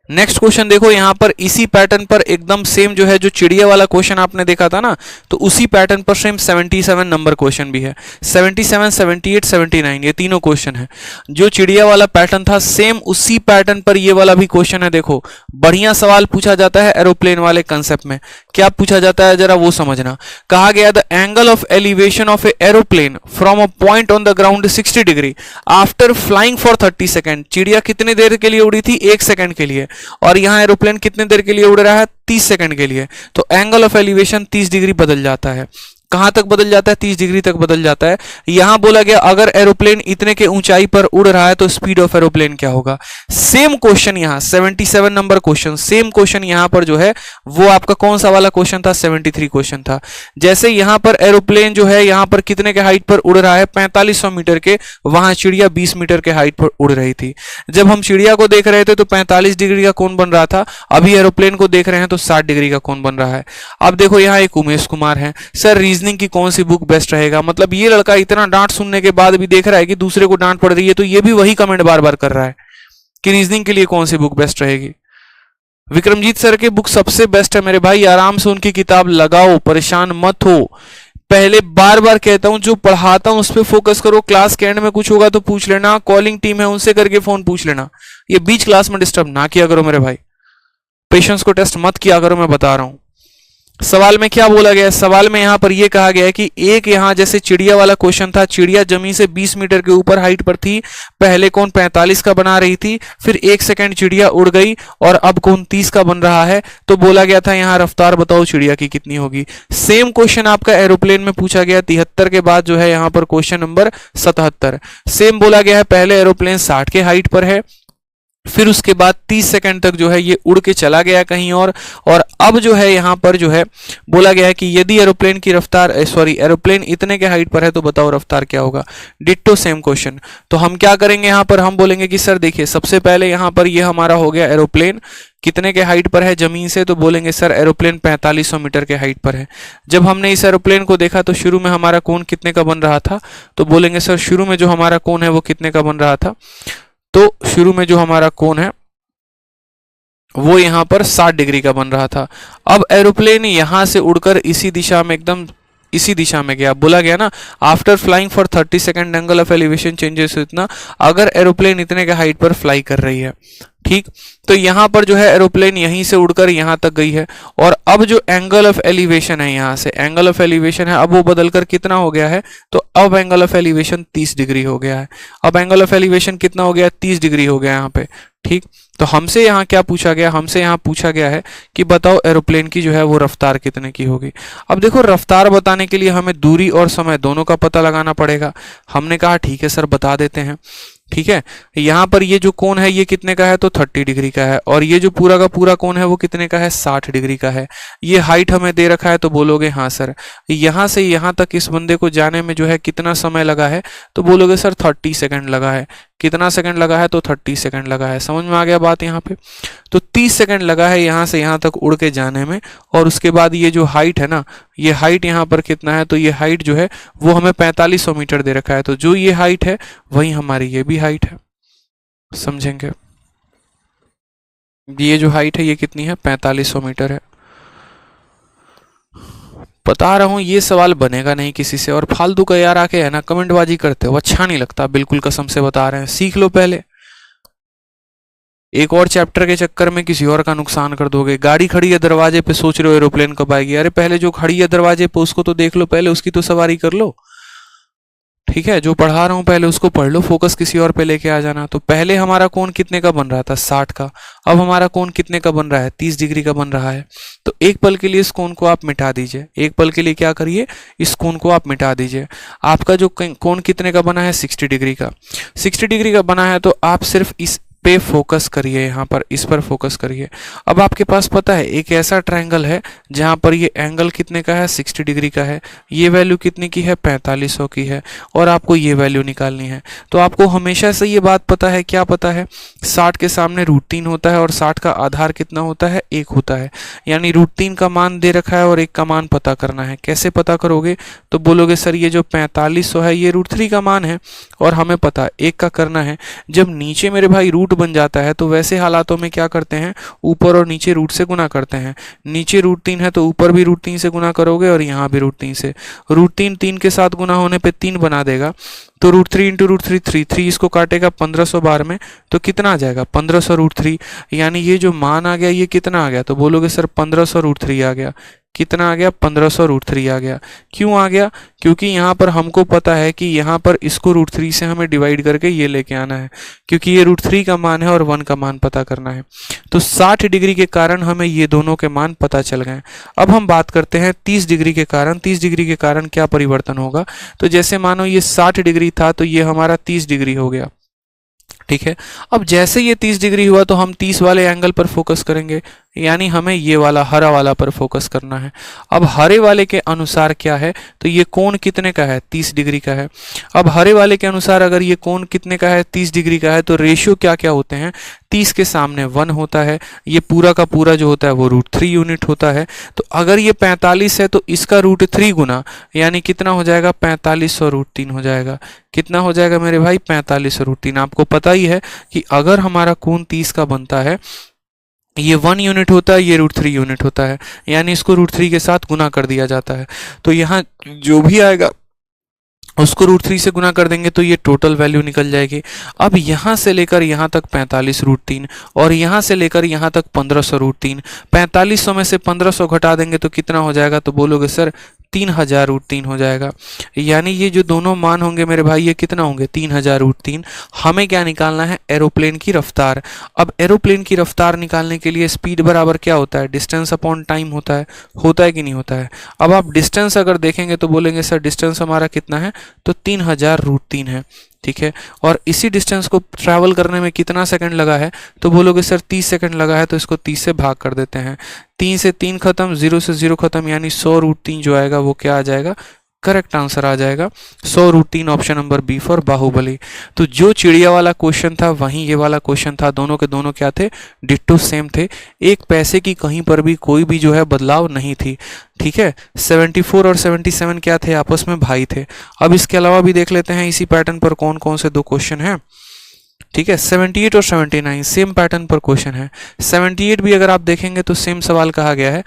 Speaker 1: नेक्स्ट क्वेश्चन देखो, यहां पर इसी पैटर्न पर एकदम सेम जो है, जो चिड़िया वाला क्वेश्चन आपने देखा था ना, तो उसी पैटर्न पर सेम 77 नंबर क्वेश्चन भी है। 77, 78, 79 ये तीनों क्वेश्चन है। जो चिड़िया वाला पैटर्न था सेम उसी पैटर्न पर ये वाला भी क्वेश्चन है। देखो बढ़िया सवाल पूछा जाता है एरोप्लेन वाले कंसेप्ट में। क्या पूछा जाता है जरा वो समझना। कहा गया the angle of elevation of A aeroplane from a point on the ground 60 degree after flying for 30 second. चिड़िया कितनी देर के लिए उड़ी थी, 1 सेकंड के लिए, और यहां एरोप्लेन कितने देर के लिए उड़ रहा है, 30 सेकंड के लिए। तो एंगल ऑफ एलिवेशन 30 डिग्री बदल जाता है। कहां तक बदल जाता है, 30 डिग्री तक बदल जाता है। यहां बोला गया अगर एरोप्लेन इतने के ऊंचाई पर उड़ रहा है तो स्पीड ऑफ एरोप्लेन क्या होगा। सेम क्वेश्चन यहां 77 नंबर क्वेश्चन, सेम क्वेश्चन यहां पर जो है वो आपका कौन सा वाला क्वेश्चन था, 73 क्वेश्चन था। जैसे यहां पर एरोप्लेन जो है यहां पर कितने के हाइट पर उड़ रहा है, 4500 मीटर के, वहां चिड़िया 20 मीटर के हाइट पर उड़ रही थी। जब हम चिड़िया को देख रहे थे तो 45 डिग्री का कोण बन रहा था, अभी एरोप्लेन को देख रहे हैं तो 60 डिग्री का कोण बन रहा है। अब देखो यहां एक उमेश कुमार है, सर रीजनिंग की कौन सी बुक बेस्ट रहेगा। मतलब ये लड़का इतना डांट सुनने के बाद भी देख रहा है कि दूसरे को डांट पड़ रही है, तो ये भी वही कमेंट बार बार कर रहा है कि रीजनिंग के लिए कौन सी बुक बेस्ट रहेगी। विक्रमजीत सर की बुक सबसे बेस्ट है मेरे भाई, आराम से उनकी किताब लगाओ, परेशान मत हो। पहले बार बार कहता हूं जो पढ़ाता हूं उस पर फोकस करो। क्लास के एंड में कुछ होगा तो पूछ लेना, कॉलिंग टीम है उनसे करके फोन पूछ लेना। ये बीच क्लास में डिस्टर्ब ना किया करो मेरे भाई, पेशेंस को टेस्ट मत किया करो, मैं बता रहा हूं। सवाल में क्या बोला गया है, सवाल में यहां पर यह कहा गया है कि एक यहां जैसे चिड़िया वाला क्वेश्चन था, चिड़िया जमीन से 20 मीटर के ऊपर हाइट पर थी, पहले कोण 45 का बना रही थी, फिर 1 सेकंड चिड़िया उड़ गई और अब कोण 30 का बन रहा है। तो बोला गया था यहां रफ्तार बताओ चिड़िया की कितनी होगी। सेम क्वेश्चन आपका एरोप्लेन में पूछा गया 73 के बाद जो है यहां पर क्वेश्चन नंबर 77। सेम बोला गया है पहले एरोप्लेन 60 के हाइट पर है, फिर उसके बाद 30 सेकंड तक जो है ये उड़ के चला गया कहीं और अब जो है यहां पर जो है बोला गया है कि यदि एरोप्लेन की रफ्तार एरोप्लेन इतने के हाइट पर है तो बताओ रफ्तार क्या होगा। Ditto same question. तो हम क्या करेंगे यहां पर, हम बोलेंगे कि सर देखिए सबसे पहले यहां पर ये हमारा हो गया एरोप्लेन कितने के हाइट पर है जमीन से, तो बोलेंगे सर एरोप्लेन 4500 मीटर के हाइट पर है। जब हमने इस एरोप्लेन को देखा तो शुरू में हमारा कोण कितने का बन रहा था, तो बोलेंगे सर शुरू में जो हमारा कोण है वो कितने का बन रहा था, तो शुरू में जो हमारा कोण है वो यहां पर 60 डिग्री का बन रहा था। अब एरोप्लेन यहां से उड़कर इसी दिशा में एकदम इसी दिशा में गया। बोला गया ना after flying for 30 second angle of elevation changes इतना, अगर एरोप्लेन इतने के हाइट पर फ्लाई कर रही है, ठीक, तो यहां पर जो है एरोप्लेन यहीं से उड़कर यहां तक गई है और अब जो एंगल ऑफ एलिवेशन है यहां से एंगल ऑफ एलिवेशन है अब वो बदलकर कितना हो गया है, तो अब एंगल ऑफ एलिवेशन 30 डिग्री हो गया है। अब एंगल ऑफ एलिवेशन कितना हो गया, 30 डिग्री हो गया यहाँ पे, ठीक। तो हमसे यहाँ क्या पूछा गया, हमसे यहाँ पूछा गया है कि बताओ एरोप्लेन की जो है वो रफ्तार कितने की होगी। अब देखो रफ्तार बताने के लिए हमें दूरी और समय दोनों का पता लगाना पड़ेगा। हमने कहा ठीक है सर बता देते हैं, ठीक है। यहां पर ये जो कोण है ये कितने का है, तो 30 डिग्री का है, और ये जो पूरा का पूरा कोण है वो कितने का है, 60 डिग्री का है। ये हाइट हमें दे रखा है तो बोलोगे हाँ सर यहां से यहां तक इस बंदे को जाने में जो है कितना समय लगा है, तो बोलोगे सर 30 सेकंड लगा है। कितना सेकंड लगा है, तो 30 सेकंड लगा है। समझ में आ गया बात यहाँ पे। तो 30 सेकंड लगा है यहां से यहां तक उड़ के जाने में, और उसके बाद ये जो हाइट है ना, ये हाइट यहाँ पर कितना है, तो ये हाइट जो है वो हमें 4500 मीटर दे रखा है। तो जो ये हाइट है वही हमारी ये भी हाइट है, समझेंगे। ये जो हाइट है ये कितनी है, 4500 मीटर है। बता रहा हूं ये सवाल बनेगा नहीं किसी से, और फालतू का यार आके है ना कमेंटबाजी करते हो, अच्छा नहीं लगता, बिल्कुल कसम से बता रहे हैं। सीख लो पहले, एक और चैप्टर के चक्कर में किसी और का नुकसान कर दोगे। गाड़ी खड़ी है दरवाजे पे, सोच रहे हो एरोप्लेन कब आएगी, अरे पहले जो खड़ी है दरवाजे पे उसको तो देख लो, पहले उसकी तो सवारी कर लो, ठीक है। जो पढ़ा रहा हूं पहले उसको पढ़ लो, फोकस किसी और पे लेके आ जाना। तो पहले हमारा कोण कितने का बन रहा था, 60 का, अब हमारा कोण कितने का बन रहा है, 30 डिग्री का बन रहा है। तो एक पल के लिए इस कोण को आप मिटा dीजिए, एक पल के लिए क्या करिए, इस कोण को आप मिटा दीजिए। आपका जो कोण कितने का बना है, 60 डिग्री का, 60 डिग्री का बना है, तो आप सिर्फ इस पे फोकस करिए, यहाँ पर इस पर फोकस करिए। अब आपके पास पता है एक ऐसा ट्रायंगल है जहाँ पर ये एंगल कितने का है, 60 डिग्री का है, ये वैल्यू कितने की है, 4500 की है, और आपको ये वैल्यू निकालनी है। तो आपको हमेशा से ये बात पता है, क्या पता है, 60 के सामने √3 होता है और 60 का आधार कितना होता है, 1 होता है। यानी √3 का मान दे रखा है और 1 का मान पता करना है। कैसे पता करोगे, तो बोलोगे सर ये जो 4500 है ये √3 का मान है और हमें पता 1 का करना है। जब नीचे मेरे भाई रूट बन जाता है तो वैसे हालातों में क्या करते हैं, ऊपर और नीचे रूट से गुना करते हैं। नीचे √3 है तो ऊपर भी √3 से गुना करोगे और यहाँ भी √3 से। √3 3 के साथ गुना होने पे 3 बना देगा, तो √3 इंटू √3 3 इसको काटेगा 1500 बार में, तो कितना आ जाएगा 1500 √3। यानी ये जो मान आ गया ये कितना आ गया, तो बोलोगे सर 1500 √3 आ गया। कितना आ गया, 1500 √3 आ गया। क्यों आ गया, क्योंकि यहाँ पर हमको पता है कि यहाँ पर इसको √3 से हमें डिवाइड करके ये लेके आना है, क्योंकि ये √3 का मान है और 1 का मान पता करना है। तो 60 डिग्री के कारण हमें ये दोनों के मान पता चल गए। अब हम बात करते हैं 30 डिग्री के कारण। 30 डिग्री के कारण क्या परिवर्तन होगा, तो जैसे मानो ये 60 डिग्री था तो ये हमारा 30 डिग्री हो गया, ठीक है। अब जैसे ये 30 डिग्री हुआ तो हम 30 वाले एंगल पर फोकस करेंगे, यानी हमें ये वाला हरा वाला पर फोकस करना है। अब हरे वाले के अनुसार क्या है, तो ये कोण कितने का है, 30 डिग्री का है। अब हरे वाले के अनुसार अगर ये कोण कितने का है, 30 डिग्री का है, तो रेशियो क्या क्या होते हैं, 30 के सामने 1 होता है, ये पूरा का पूरा जो होता है वो √3 यूनिट होता है। तो अगर ये 45 है तो इसका √3 गुना, यानी कितना हो जाएगा, 4500 √3 हो जाएगा। कितना हो जाएगा मेरे भाई, 4500 √3। आपको पता ही है कि अगर हमारा कोण 30 का बनता है, ये 1 यूनिट होता है, ये √3 यूनिट होता है, यानी इसको √3 के साथ गुना कर दिया जाता है। तो यहाँ जो भी आएगा उसको √3 से गुना कर देंगे तो ये टोटल वैल्यू निकल जाएगी। अब यहाँ से लेकर यहाँ तक 45 √3 और यहाँ से लेकर यहाँ तक 1500 √3। 4500 में से 1500 घटा देंगे तो कितना हो जाएगा, तो बोलोगे सर 3000 √3 हो जाएगा। यानी ये जो दोनों मान होंगे मेरे भाई ये कितना होंगे, 3000 √3। हमें क्या निकालना है, एरोप्लेन की रफ्तार। अब एरोप्लेन की रफ्तार निकालने के लिए स्पीड बराबर क्या होता है, डिस्टेंस अपॉन टाइम होता है कि नहीं होता है। अब आप डिस्टेंस अगर देखेंगे तो बोलेंगे सर डिस्टेंस हमारा कितना है, तो 3000 √3 है, ठीक है। और इसी डिस्टेंस को ट्रैवल करने में कितना सेकंड लगा है, तो बोलोगे सर 30 सेकंड लगा है, तो इसको 30 से भाग कर देते हैं। 3 से 3 खत्म, 0 से 0 खत्म, यानी 100 √3 जो आएगा वो क्या आ जाएगा, करेक्ट आंसर आ जाएगा 100 √3, option number B for Baahubali. तो जो चिड़िया वाला क्वेश्चन था वहीं ये वाला क्वेश्चन था, दोनों के दोनों क्या थे, डिट्टो सेम थे। एक पैसे की कहीं पर भी कोई भी जो है बदलाव नहीं थी, ठीक है। 74 और 77 क्या थे, आपस में भाई थे। अब इसके अलावा भी देख लेते हैं इसी पैटर्न पर कौन कौन से 2 क्वेश्चन हैं, ठीक है। 78 और 79 सेम पैटर्न पर क्वेश्चन है। 78 भी अगर आप देखेंगे तो सेम सवाल कहा गया है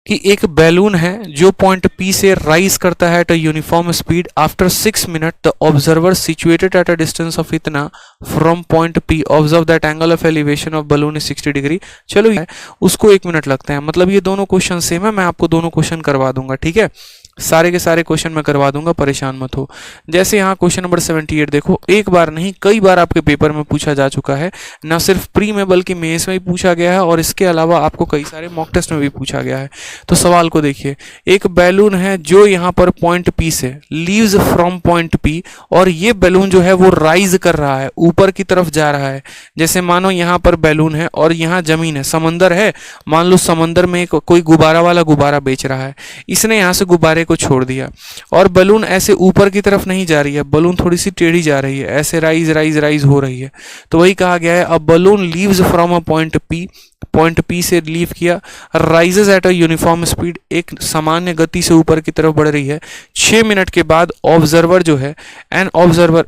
Speaker 1: कि एक बैलून है जो पॉइंट P से राइज करता है at a uniform speed after 6 minute the observer situated at a distance of इतना from point P observe that angle of elevation of balloon is 60 degree. चलो ये उसको 1 मिनट लगता है, मतलब ये दोनों क्वेश्चन सेम है। मैं आपको दोनों क्वेश्चन करवा दूंगा, ठीक है, सारे के सारे क्वेश्चन मैं करवा दूंगा, परेशान मत हो। जैसे यहाँ क्वेश्चन नंबर 78 देखो, एक बार नहीं कई बार आपके पेपर में पूछा जा चुका है, न सिर्फ प्री में बल्कि मेंस में भी पूछा गया है और इसके अलावा आपको कई सारे मॉक टेस्ट में भी पूछा गया है। तो सवाल को देखिए, एक बैलून है जो यहाँ पर पॉइंट P से लीव्स फ्रॉम पॉइंट P, और ये बैलून जो है वो राइज कर रहा है, ऊपर की तरफ जा रहा है। जैसे मानो यहाँ पर बैलून है और यहाँ जमीन है, समंदर है, मान लो समंदर में कोई गुब्बारा वाला गुब्बारा बेच रहा है, इसने यहाँ से गुब्बारे को छोड़ दिया और बलून ऐसे ऊपर की तरफ नहीं जा रही है, बलून थोड़ी सी टेढ़ी जा रही है, ऐसे राइज राइज राइज हो रही है। तो वही कहा गया है, a balloon leaves from a point P, point P से लीव किया, rises eight a uniform speed, एक सामान्य गति से ऊपर की तरफ बढ़ रही है। 6 मिनट के बाद ऑब्जर्वर जो है, एन ऑब्जर्वर,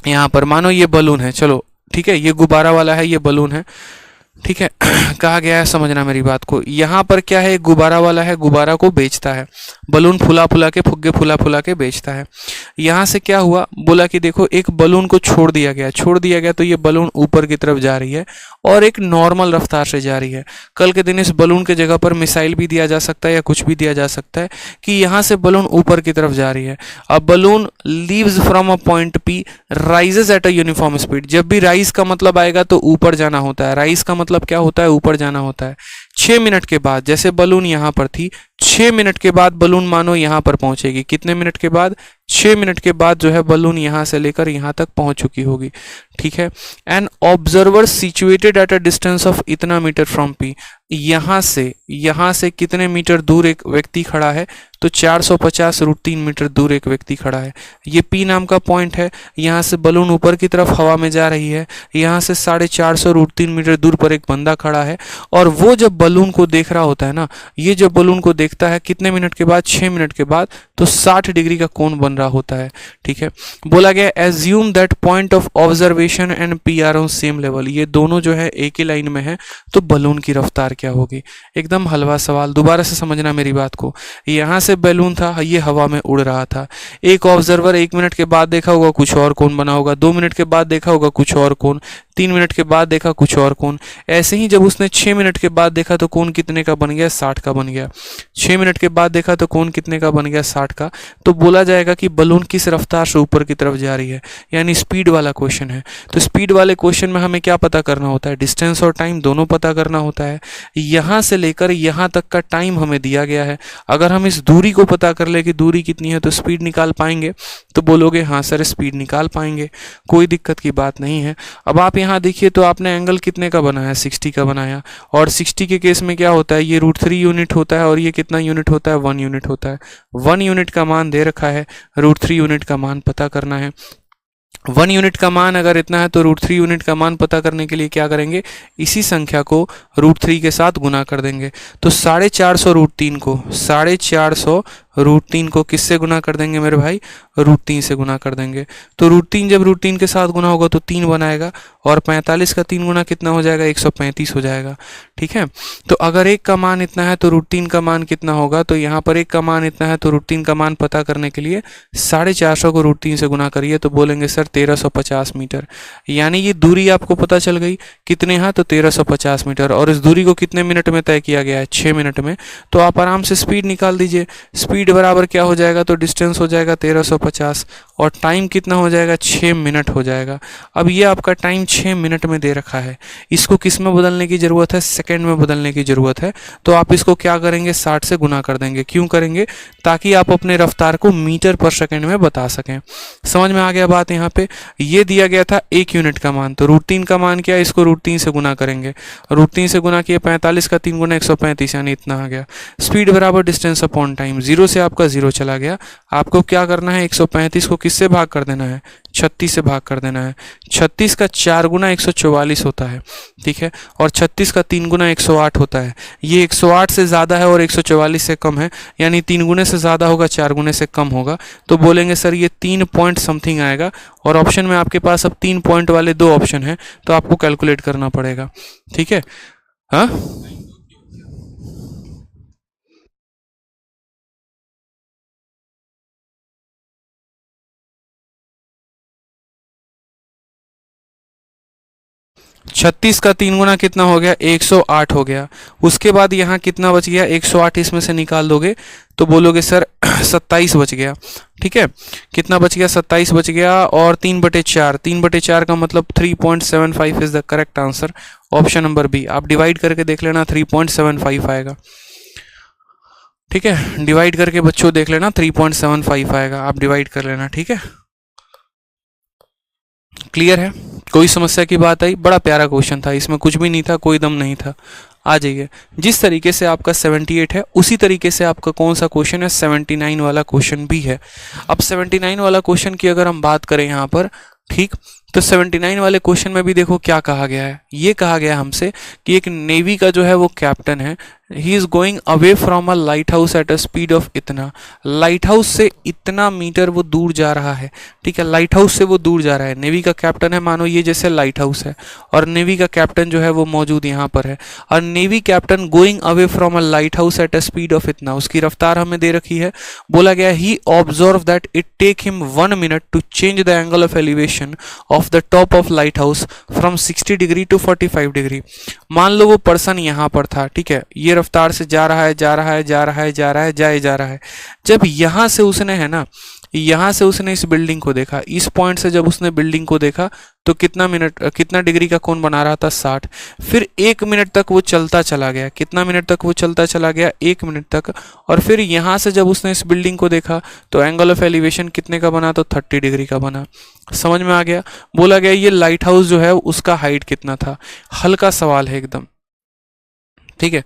Speaker 1: यहाँ पर मानो ये बलून है, चलो ठीक है, ये गुब्बारा वाला है, ये बलून है, ठीक है। कहा गया है, समझना मेरी बात को, यहाँ पर क्या है, गुब्बारा वाला है, गुब्बारा को बेचता है, बलून फुला फुला के, फुग्गे फुला फुला के बेचता है। यहाँ से क्या हुआ, बोला कि देखो एक बलून को छोड़ दिया गया, तो ये बलून ऊपर की तरफ जा रही है और एक नॉर्मल रफ्तार से जा रही है। कल के दिन इस बलून के जगह पर मिसाइल भी दिया जा सकता है या कुछ भी दिया जा सकता है कि यहाँ से बलून ऊपर की तरफ जा रही है। अब balloon leaves from a point P, rises eight a uniform speed. जब भी राइज का मतलब आएगा तो ऊपर जाना होता है, राइज का मतलब क्या होता है, ऊपर जाना होता है। 6 मिनट के बाद, जैसे बलून यहाँ पर थी, 6 मिनट के बाद बलून मानो यहाँ पर पहुंचेगी। कितने मिनट के बाद? 6 मिनट के बाद जो है बलून यहाँ से लेकर यहाँ तक पहुंच चुकी होगी। ठीक है। An observer situated at a distance of इतना मीटर फ्रॉम पी, यहाँ से कितने मीटर दूर एक व्यक्ति खड़ा है? तो 450 रूट 3 मीटर दूर एक व्यक्ति खड़ा है। ये पी नाम का पॉइंट है। यहाँ से बलून ऊपर की तरफ हवा में जा रही है। यहाँ से 450 रूट 3 मीटर दूर पर एक बंदा खड़ा है, और वो जब बलून को देख रहा होता है ना, ये जब बलून को देखता है कितने मिनट के बाद? 6 मिनट के बाद, तो 60 डिग्री का कोण बन रहा होता है। ठीक है। बोला गया assume that point of observation and P R on same level, ये दोनों जो है एक ही लाइन में है, तो बलून की रफ्तार क्या होगी? एकदम हलवा सवाल, दोबारा से समझना मेरी बात को। यहाँ से बैलून था, ये हवा में उड़ रहा था। एक ऑब्जर्वर 1 मिनट के बाद देखा होगा कुछ और कोण बना होगा, 2 मिनट के बाद देखा होगा कुछ और कोण, 3 मिनट के बाद देखा कुछ और कोण। ऐसे ही जब उसने 6 मिनट के बाद देखा तो कोण कितने का बन गया? 60 का बन गया। 6 मिनट के बाद देखा तो कोण कितने का बन गया? 60 का। तो बोला जाएगा कि बलून किस रफ्तार से ऊपर की तरफ जा रही है, यानी स्पीड वाला क्वेश्चन है। तो स्पीड वाले क्वेश्चन में हमें क्या पता करना होता है? डिस्टेंस और टाइम दोनों पता करना होता है। यहाँ से लेकर यहाँ तक का टाइम हमें दिया गया है। अगर हम इस दूरी को पता कर ले कि दूरी कितनी है तो स्पीड निकाल पाएंगे, तो बोलोगे हाँ सर स्पीड निकाल पाएंगे, कोई दिक्कत की बात नहीं है। अब आप यहाँ देखिए तो आपने एंगल कितने का बनाया? 60 का बनाया, और 60 के केस में क्या होता है? ये √3 यूनिट होता है, और ये कितना यूनिट होता है? 1 यूनिट होता है। 1 यूनिट का मान दे रखा है, √3 यूनिट का मान पता करना है। 1 यूनिट का मान अगर इतना है तो √3 यूनिट का मान पता करने के लिए क्या करेंगे? इसी संख्या को √3 के साथ गुना कर देंगे। तो 450 √3 को 450 √3 को किससे गुना कर देंगे मेरे भाई? √3 से गुना कर देंगे। तो √3 जब √3 के साथ गुना होगा तो 3 बनाएगा, और 45 का 3 गुना कितना हो जाएगा? 135 हो जाएगा। ठीक है। तो अगर एक का मान इतना है तो √3 का मान कितना होगा? तो यहाँ पर एक का मान इतना है तो √3 का मान पता करने के लिए 450 को √3 से गुना करिए, तो बोलेंगे सर 1350 मीटर। यानी ये दूरी आपको पता चल गई कितने? हाँ, तो 1350 मीटर। और इस दूरी को कितने मिनट में तय किया गया है? 6 मिनट में। तो आप आराम से स्पीड निकाल दीजिए। स्पीड बराबर क्या हो जाएगा? तो डिस्टेंस हो जाएगा 1350, और टाइम कितना हो जाएगा? 6 मिनट हो जाएगा। अब ये आपका टाइम 6 मिनट में दे रखा है, इसको किस में बदलने की जरूरत है? सेकंड में बदलने की जरूरत है। तो आप इसको क्या करेंगे? 60 से गुना कर देंगे। क्यों करेंगे? ताकि आप अपने रफ्तार को मीटर पर सेकंड में बता सकें। समझ में आ गया बात? यहाँ पे ये दिया गया था 1 यूनिट का मान, तो √3 का मान क्या है? इसको √3 से गुना करेंगे। √3 से गुना किया, 45 का 3 गुना 135, यानी इतना आ गया। स्पीड बराबर डिस्टेंस अपॉन टाइम, 0 से आपका 0 चला गया। आपको क्या करना है? 135 को किससे भाग कर देना है? 36 से भाग कर देना है। 36 का 4 गुना 144 होता है। ठीक है। और 36 का 3 गुना 108 होता है। ये 108 से ज़्यादा है और 144 से कम है, यानी 3 गुने से ज़्यादा होगा, 4 गुने से कम होगा। तो बोलेंगे सर ये 3 पॉइंट समथिंग आएगा, और ऑप्शन में आपके पास अब 3 पॉइंट वाले 2 ऑप्शन हैं, तो आपको कैलकुलेट करना पड़ेगा। ठीक है। हाँ, 36 का 3 गुना कितना हो गया? 108 हो गया। उसके बाद यहाँ कितना बच गया? 108 इसमें से निकाल दोगे तो बोलोगे सर 27 बच गया। ठीक है। कितना बच गया? 27 बच गया, और 3/4, 3/4 का मतलब 3.75 is the correct answer. Option number B. आप डिवाइड करके देख लेना, 3.75 आएगा। ठीक है। डिवाइड करके बच्चों देख लेना, 3.75 आएगा। आप डिवाइड कर लेना। ठीक है। क्लियर है? कोई समस्या की बात आई? बड़ा प्यारा क्वेश्चन था, इसमें कुछ भी नहीं था, कोई दम नहीं था। आ जाइए। जिस तरीके से आपका 78 है उसी तरीके से आपका कौन सा क्वेश्चन है? 79 वाला क्वेश्चन भी है। अब 79 वाला क्वेश्चन की अगर हम बात करें यहाँ पर, ठीक, तो 79 वाले क्वेश्चन में भी देखो क्या कहा गया है। ये कहा गया हमसे कि एक नेवी का जो है वो कैप्टन है, he is going away from a light house at a speed of इतना, लाइट हाउस से इतना मीटर वो दूर जा रहा है। ठीक है। लाइट हाउस से वो दूर जा रहा है। नेवी का कैप्टन है, मानो ये जैसे लाइट हाउस है, और नेवी का कैप्टन जो है वो मौजूद यहाँ पर है, और navy captain going away from a light house at a speed of इतना, उसकी रफ्तार हमें दे रखी है। बोला गया he observe that it take him 1 minute to change the angle of elevation of the top of light house from 60 degree to 45 degree. मान लो वो पर्सन यहाँ पर था। ठीक है। ये रफ्तार से जा रहा है, जा रहा है, जा रहा है, जा रहा है, जाए जा रहा है। जब यहाँ से उसने, है ना, यहाँ से उसने इस बिल्डिंग को देखा, इस पॉइंट से जब उसने बिल्डिंग को देखा तो कितना डिग्री का कोण बना रहा था, 60। फिर 1 मिनट तक वो चलता चला गया, कितना मिनट तक वो चलता चला गया, 1 मिनट तक। और फिर यहाँ से जब उसने इस बिल्डिंग को देखा तो एंगल ऑफ एलिवेशन कितने का बना, तो 30 डिग्री का बना। समझ में आ गया। बोला गया ये लाइट हाउस जो है उसका हाइट कितना था। हल्का सवाल है एकदम, ठीक है,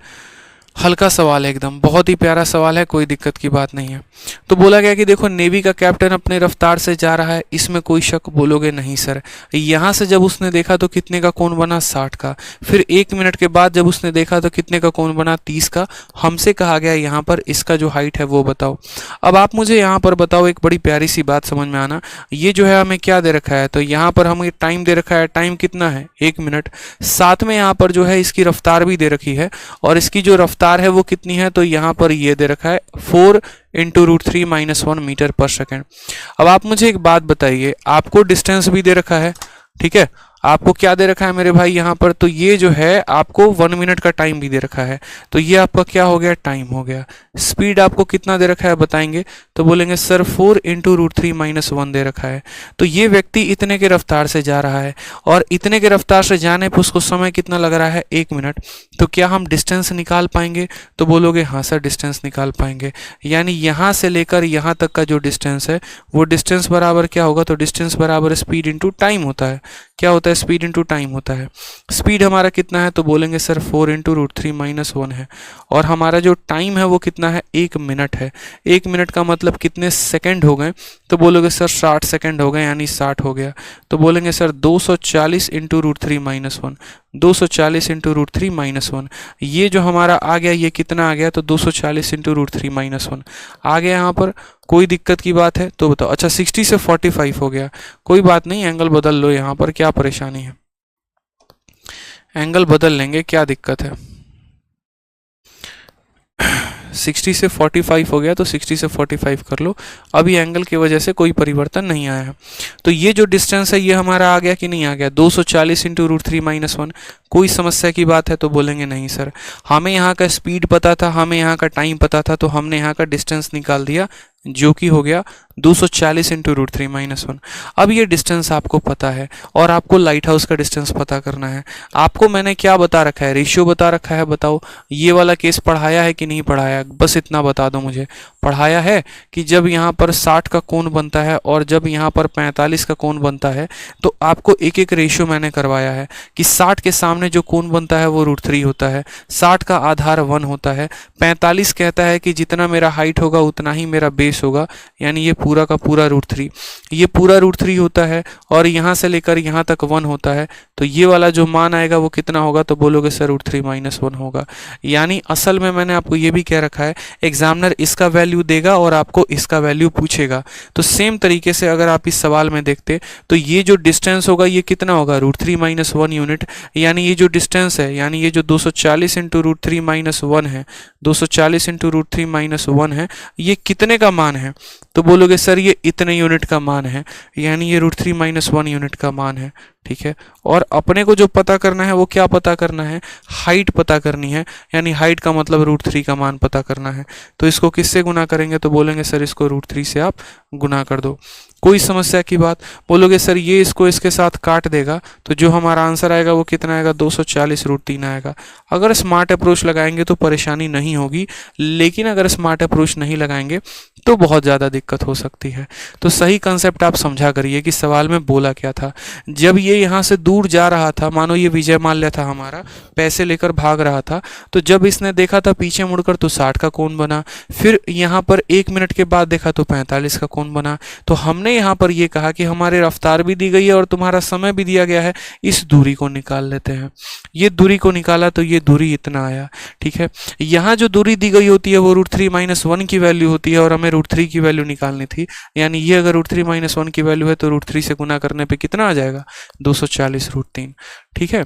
Speaker 1: हल्का सवाल है एकदम, बहुत ही प्यारा सवाल है, कोई दिक्कत की बात नहीं है। तो बोला गया कि देखो नेवी का कैप्टन अपने रफ्तार से जा रहा है, इसमें कोई शक, बोलोगे नहीं सर। यहाँ से जब उसने देखा तो कितने का कोण बना, 60 का। फिर 1 मिनट के बाद जब उसने देखा तो कितने का कोण बना, 30 का। हमसे कहा गया यहाँ पर इसका जो हाइट है वो बताओ। अब आप मुझे यहाँ पर बताओ, एक बड़ी प्यारी सी बात समझ में आना, ये जो है हमें क्या दे रखा है, तो यहाँ पर हमें टाइम दे रखा है, टाइम कितना है, 1 मिनट। साथ में यहाँ पर जो है इसकी रफ्तार भी दे रखी है, और इसकी जो रफ्तार है वो कितनी है, तो यहाँ पर ये दे रखा है 4 इंटू √3 - 1 मीटर पर सेकेंड। अब आप मुझे एक बात बताइए, आपको डिस्टेंस भी दे रखा है, ठीक है, आपको क्या दे रखा है मेरे भाई यहाँ पर, तो ये जो है आपको 1 मिनट का टाइम भी दे रखा है, तो ये आपका क्या हो गया, टाइम हो गया। स्पीड आपको कितना दे रखा है बताएंगे, तो बोलेंगे सर 4 इंटू √3 - 1 दे रखा है। तो ये व्यक्ति इतने के रफ्तार से जा रहा है, और इतने के रफ्तार से जाने पर उसको समय कितना लग रहा है, 1 मिनट। तो क्या हम डिस्टेंस निकाल पाएंगे, तो बोलोगे हाँ सर डिस्टेंस निकाल पाएंगे। यानी यहाँ से लेकर यहाँ तक का जो डिस्टेंस है वो डिस्टेंस बराबर क्या होगा, तो डिस्टेंस बराबर स्पीड इंटू टाइम होता है। क्या होता है, स्पीड इंटू टाइम होता है। स्पीड हमारा कितना है, तो बोलेंगे सर 4 इंटू √3 - 1 है, और हमारा जो टाइम है वो कितना है, 1 मिनट है। 1 मिनट का मतलब कितने सेकंड हो गए, तो बोलोगे सर 60 सेकंड हो गए, यानी 60 हो गया। तो बोलेंगे सर 240 इंटू √3 - 1, 240 इंटू √3 - 1। ये जो हमारा आ गया ये कितना आ गया, तो 240 इंटू √3 - 1 आ गया। यहाँ पर कोई दिक्कत की बात है तो बताओ। अच्छा 60 से 45 हो गया, कोई बात नहीं, एंगल बदल लो, यहाँ पर क्या परेशानी है, एंगल बदल लेंगे, क्या दिक्कत है। 60 से 45 हो गया तो 60 से 45 कर लो, अभी एंगल की वजह से कोई परिवर्तन नहीं आया है। तो ये जो डिस्टेंस है ये हमारा आ गया कि नहीं आ गया, 240 इंटू √3 - 1। कोई समस्या की बात है तो बोलेंगे नहीं सर, हमें यहाँ का स्पीड पता था, हमें यहाँ का टाइम पता था, तो हमने यहाँ का डिस्टेंस निकाल दिया, जो कि हो गया 240 इंटू √3 - 1। अब ये डिस्टेंस आपको पता है, और आपको लाइट हाउस का डिस्टेंस पता करना है। आपको मैंने क्या बता रखा है, रेशियो बता रखा है, बताओ ये वाला केस पढ़ाया है कि नहीं पढ़ाया, बस इतना बता दो मुझे। पढ़ाया है कि जब यहाँ पर 60 का कोण बनता है और जब यहाँ पर 45 का कोण बनता है, तो आपको एक एक रेशियो मैंने करवाया है कि 60 के सामने जो कोण बनता है वो √3 होता है, 60 का आधार 1 होता है, 45 कहता है कि जितना मेरा हाइट होगा उतना ही मेरा बेस होगा, यानी ये पूरा का पूरा √3, ये पूरा √3 होता है, और यहाँ से लेकर यहाँ तक 1 होता है। तो ये वाला जो मान आएगा वो कितना होगा, तो बोलोगे सर √3 - 1 होगा। यानी असल में मैंने आपको ये भी कह रखा है, एग्जामिनर इसका वैल्यू देगा और आपको इसका वैल्यू पूछेगा। तो सेम तरीके से अगर आप इस सवाल में देखते तो ये जो डिस्टेंस होगा ये कितना होगा, √3 - 1 यूनिट। यानी ये जो डिस्टेंस है, यानी ये जो 240 इंटू √3 - 1 है, 240 इंटू √3 - 1 है, ये कितने का मान है, तो बोलोगे सर ये इतने यूनिट का मान है, यानी ये √3 - 1 यूनिट का मान है, ठीक है। और अपने को जो पता करना है वो क्या पता करना है, हाइट पता करनी है, यानी हाइट का मतलब √3 का मान पता करना है। तो इसको किससे गुना करेंगे, तो बोलेंगे सर इसको √3 से आप गुना कर दो। कोई समस्या की बात, बोलोगे सर ये इसको इसके साथ काट देगा, तो जो हमारा आंसर आएगा वो कितना आएगा, 240 √3 आएगा। अगर स्मार्ट अप्रोच लगाएंगे तो परेशानी नहीं होगी, लेकिन अगर स्मार्ट अप्रोच नहीं लगाएंगे तो बहुत ज़्यादा दिक्कत हो सकती है। तो सही कंसेप्ट आप समझा करिए कि सवाल में बोला क्या था। जब ये यहाँ से दूर जा रहा था, मानो ये विजय माल्या था हमारा, पैसे लेकर भाग रहा था, तो जब इसने देखा था पीछे मुड़कर तो 60 का कोण बना, फिर यहाँ पर 1 मिनट के बाद देखा तो 45 का कोण बना। तो हमने यहाँ पर ये कहा कि हमारे रफ्तार भी दी गई है और तुम्हारा समय भी दिया गया है, इस दूरी को निकाल लेते हैं। ये दूरी को निकाला तो ये दूरी इतना आया, ठीक है। यहाँ जो दूरी दी गई होती है वो √3 - 1 की वैल्यू होती है, और हमें √3 की वैल्यू निकालनी थी। यानी ये अगर √3 - 1 की वैल्यू है तो √3 से गुना करने पे कितना आ जाएगा, 240 √3, ठीक है।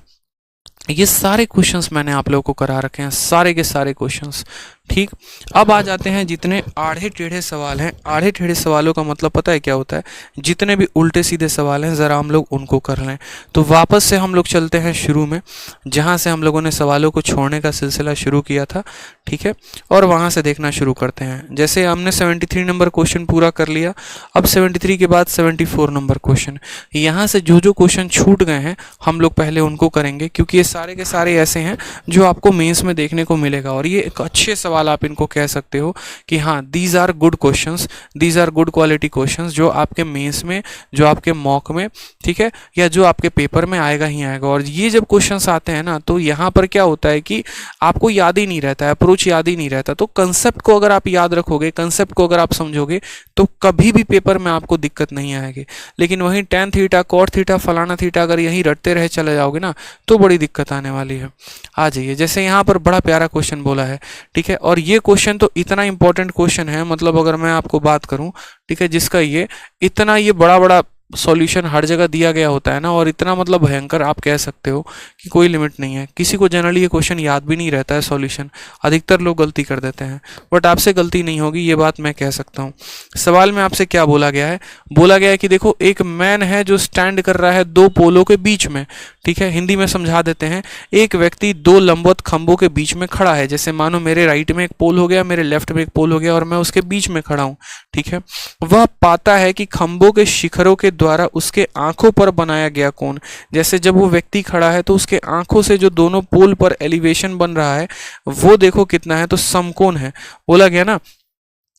Speaker 1: ये सारे क्वेश्चंस मैंने आप लोगों को करा रखे हैं, सारे के सारे क्वेश्चंस, ठीक। अब आ जाते हैं जितने आड़े टेढ़े सवाल हैं। आड़े टेढ़े सवालों का मतलब पता है क्या होता है? जितने भी उल्टे सीधे सवाल हैं ज़रा हम लोग उनको कर लें। तो वापस से हम लोग चलते हैं शुरू में, जहाँ से हम लोगों ने सवालों को छोड़ने का सिलसिला शुरू किया था, ठीक है, और वहाँ से देखना शुरू करते हैं। जैसे हमने 73 नंबर क्वेश्चन पूरा कर लिया, अब 73 के बाद 74 नंबर क्वेश्चन। यहाँ से जो जो क्वेश्चन छूट गए हैं हम लोग पहले उनको करेंगे, क्योंकि ये सारे के सारे ऐसे हैं जो आपको मेंस में देखने को मिलेगा, और ये एक अच्छे सवाल आप इनको कह सकते हो कि हाँ, these are good questions, these are good quality questions, जो आपके मेंस में, जो आपके मॉक में, ठीक है, या जो आपके पेपर में आएगा ही आएगा। और ये जब क्वेश्चंस आते हैं ना, तो यहाँ पर क्या होता है कि आपको याद ही नहीं रहता है, अप्रोच याद ही नहीं रहता। तो कंसेप्ट को अगर आप याद रखोगे, कंसेप्ट को अगर आप समझोगे, तो कभी भी पेपर में आपको दिक्कत नहीं आएगी। लेकिन वहीं टेन थीटा, कॉट थीटा, फलाना थीटा अगर यहीं रटते रहे चले जाओगे ना, तो बड़ी दिक्कत आने वाली है। आ जाइए, जैसे यहाँ पर बड़ा प्यारा क्वेश्चन बोला है, ठीक है, और ये क्वेश्चन तो इतना इंपॉर्टेंट क्वेश्चन है, मतलब अगर मैं आपको बात करूं, ठीक है, जिसका ये इतना ये बड़ा बड़ा सॉल्यूशन हर जगह दिया गया होता है ना, और इतना मतलब भयंकर आप कह सकते हो कि कोई लिमिट नहीं है। किसी को जनरली ये क्वेश्चन याद भी नहीं रहता है सॉल्यूशन, अधिकतर लोग गलती कर देते हैं, बट आपसे गलती नहीं होगी, ये बात मैं कह सकता हूँ। सवाल में आपसे क्या बोला गया है? बोला गया है कि देखो, एक मैन है जो स्टैंड कर रहा है दो पोलों के बीच में, ठीक है, हिंदी में समझा देते हैं। एक व्यक्ति दो लंबवत खंभों के बीच में खड़ा है, जैसे मानो मेरे राइट में एक पोल हो गया, मेरे लेफ्ट में एक पोल हो गया, और मैं उसके बीच में खड़ा हूँ, ठीक है। वह पाता है कि खंभों के शिखरों के द्वारा उसके आंखों पर बनाया गया कोण, जैसे जब वो व्यक्ति खड़ा है तो उसके आंखों से जो दोनों पोल पर एलिवेशन बन रहा है वो देखो कितना है, तो समकोण है। बोला गया ना,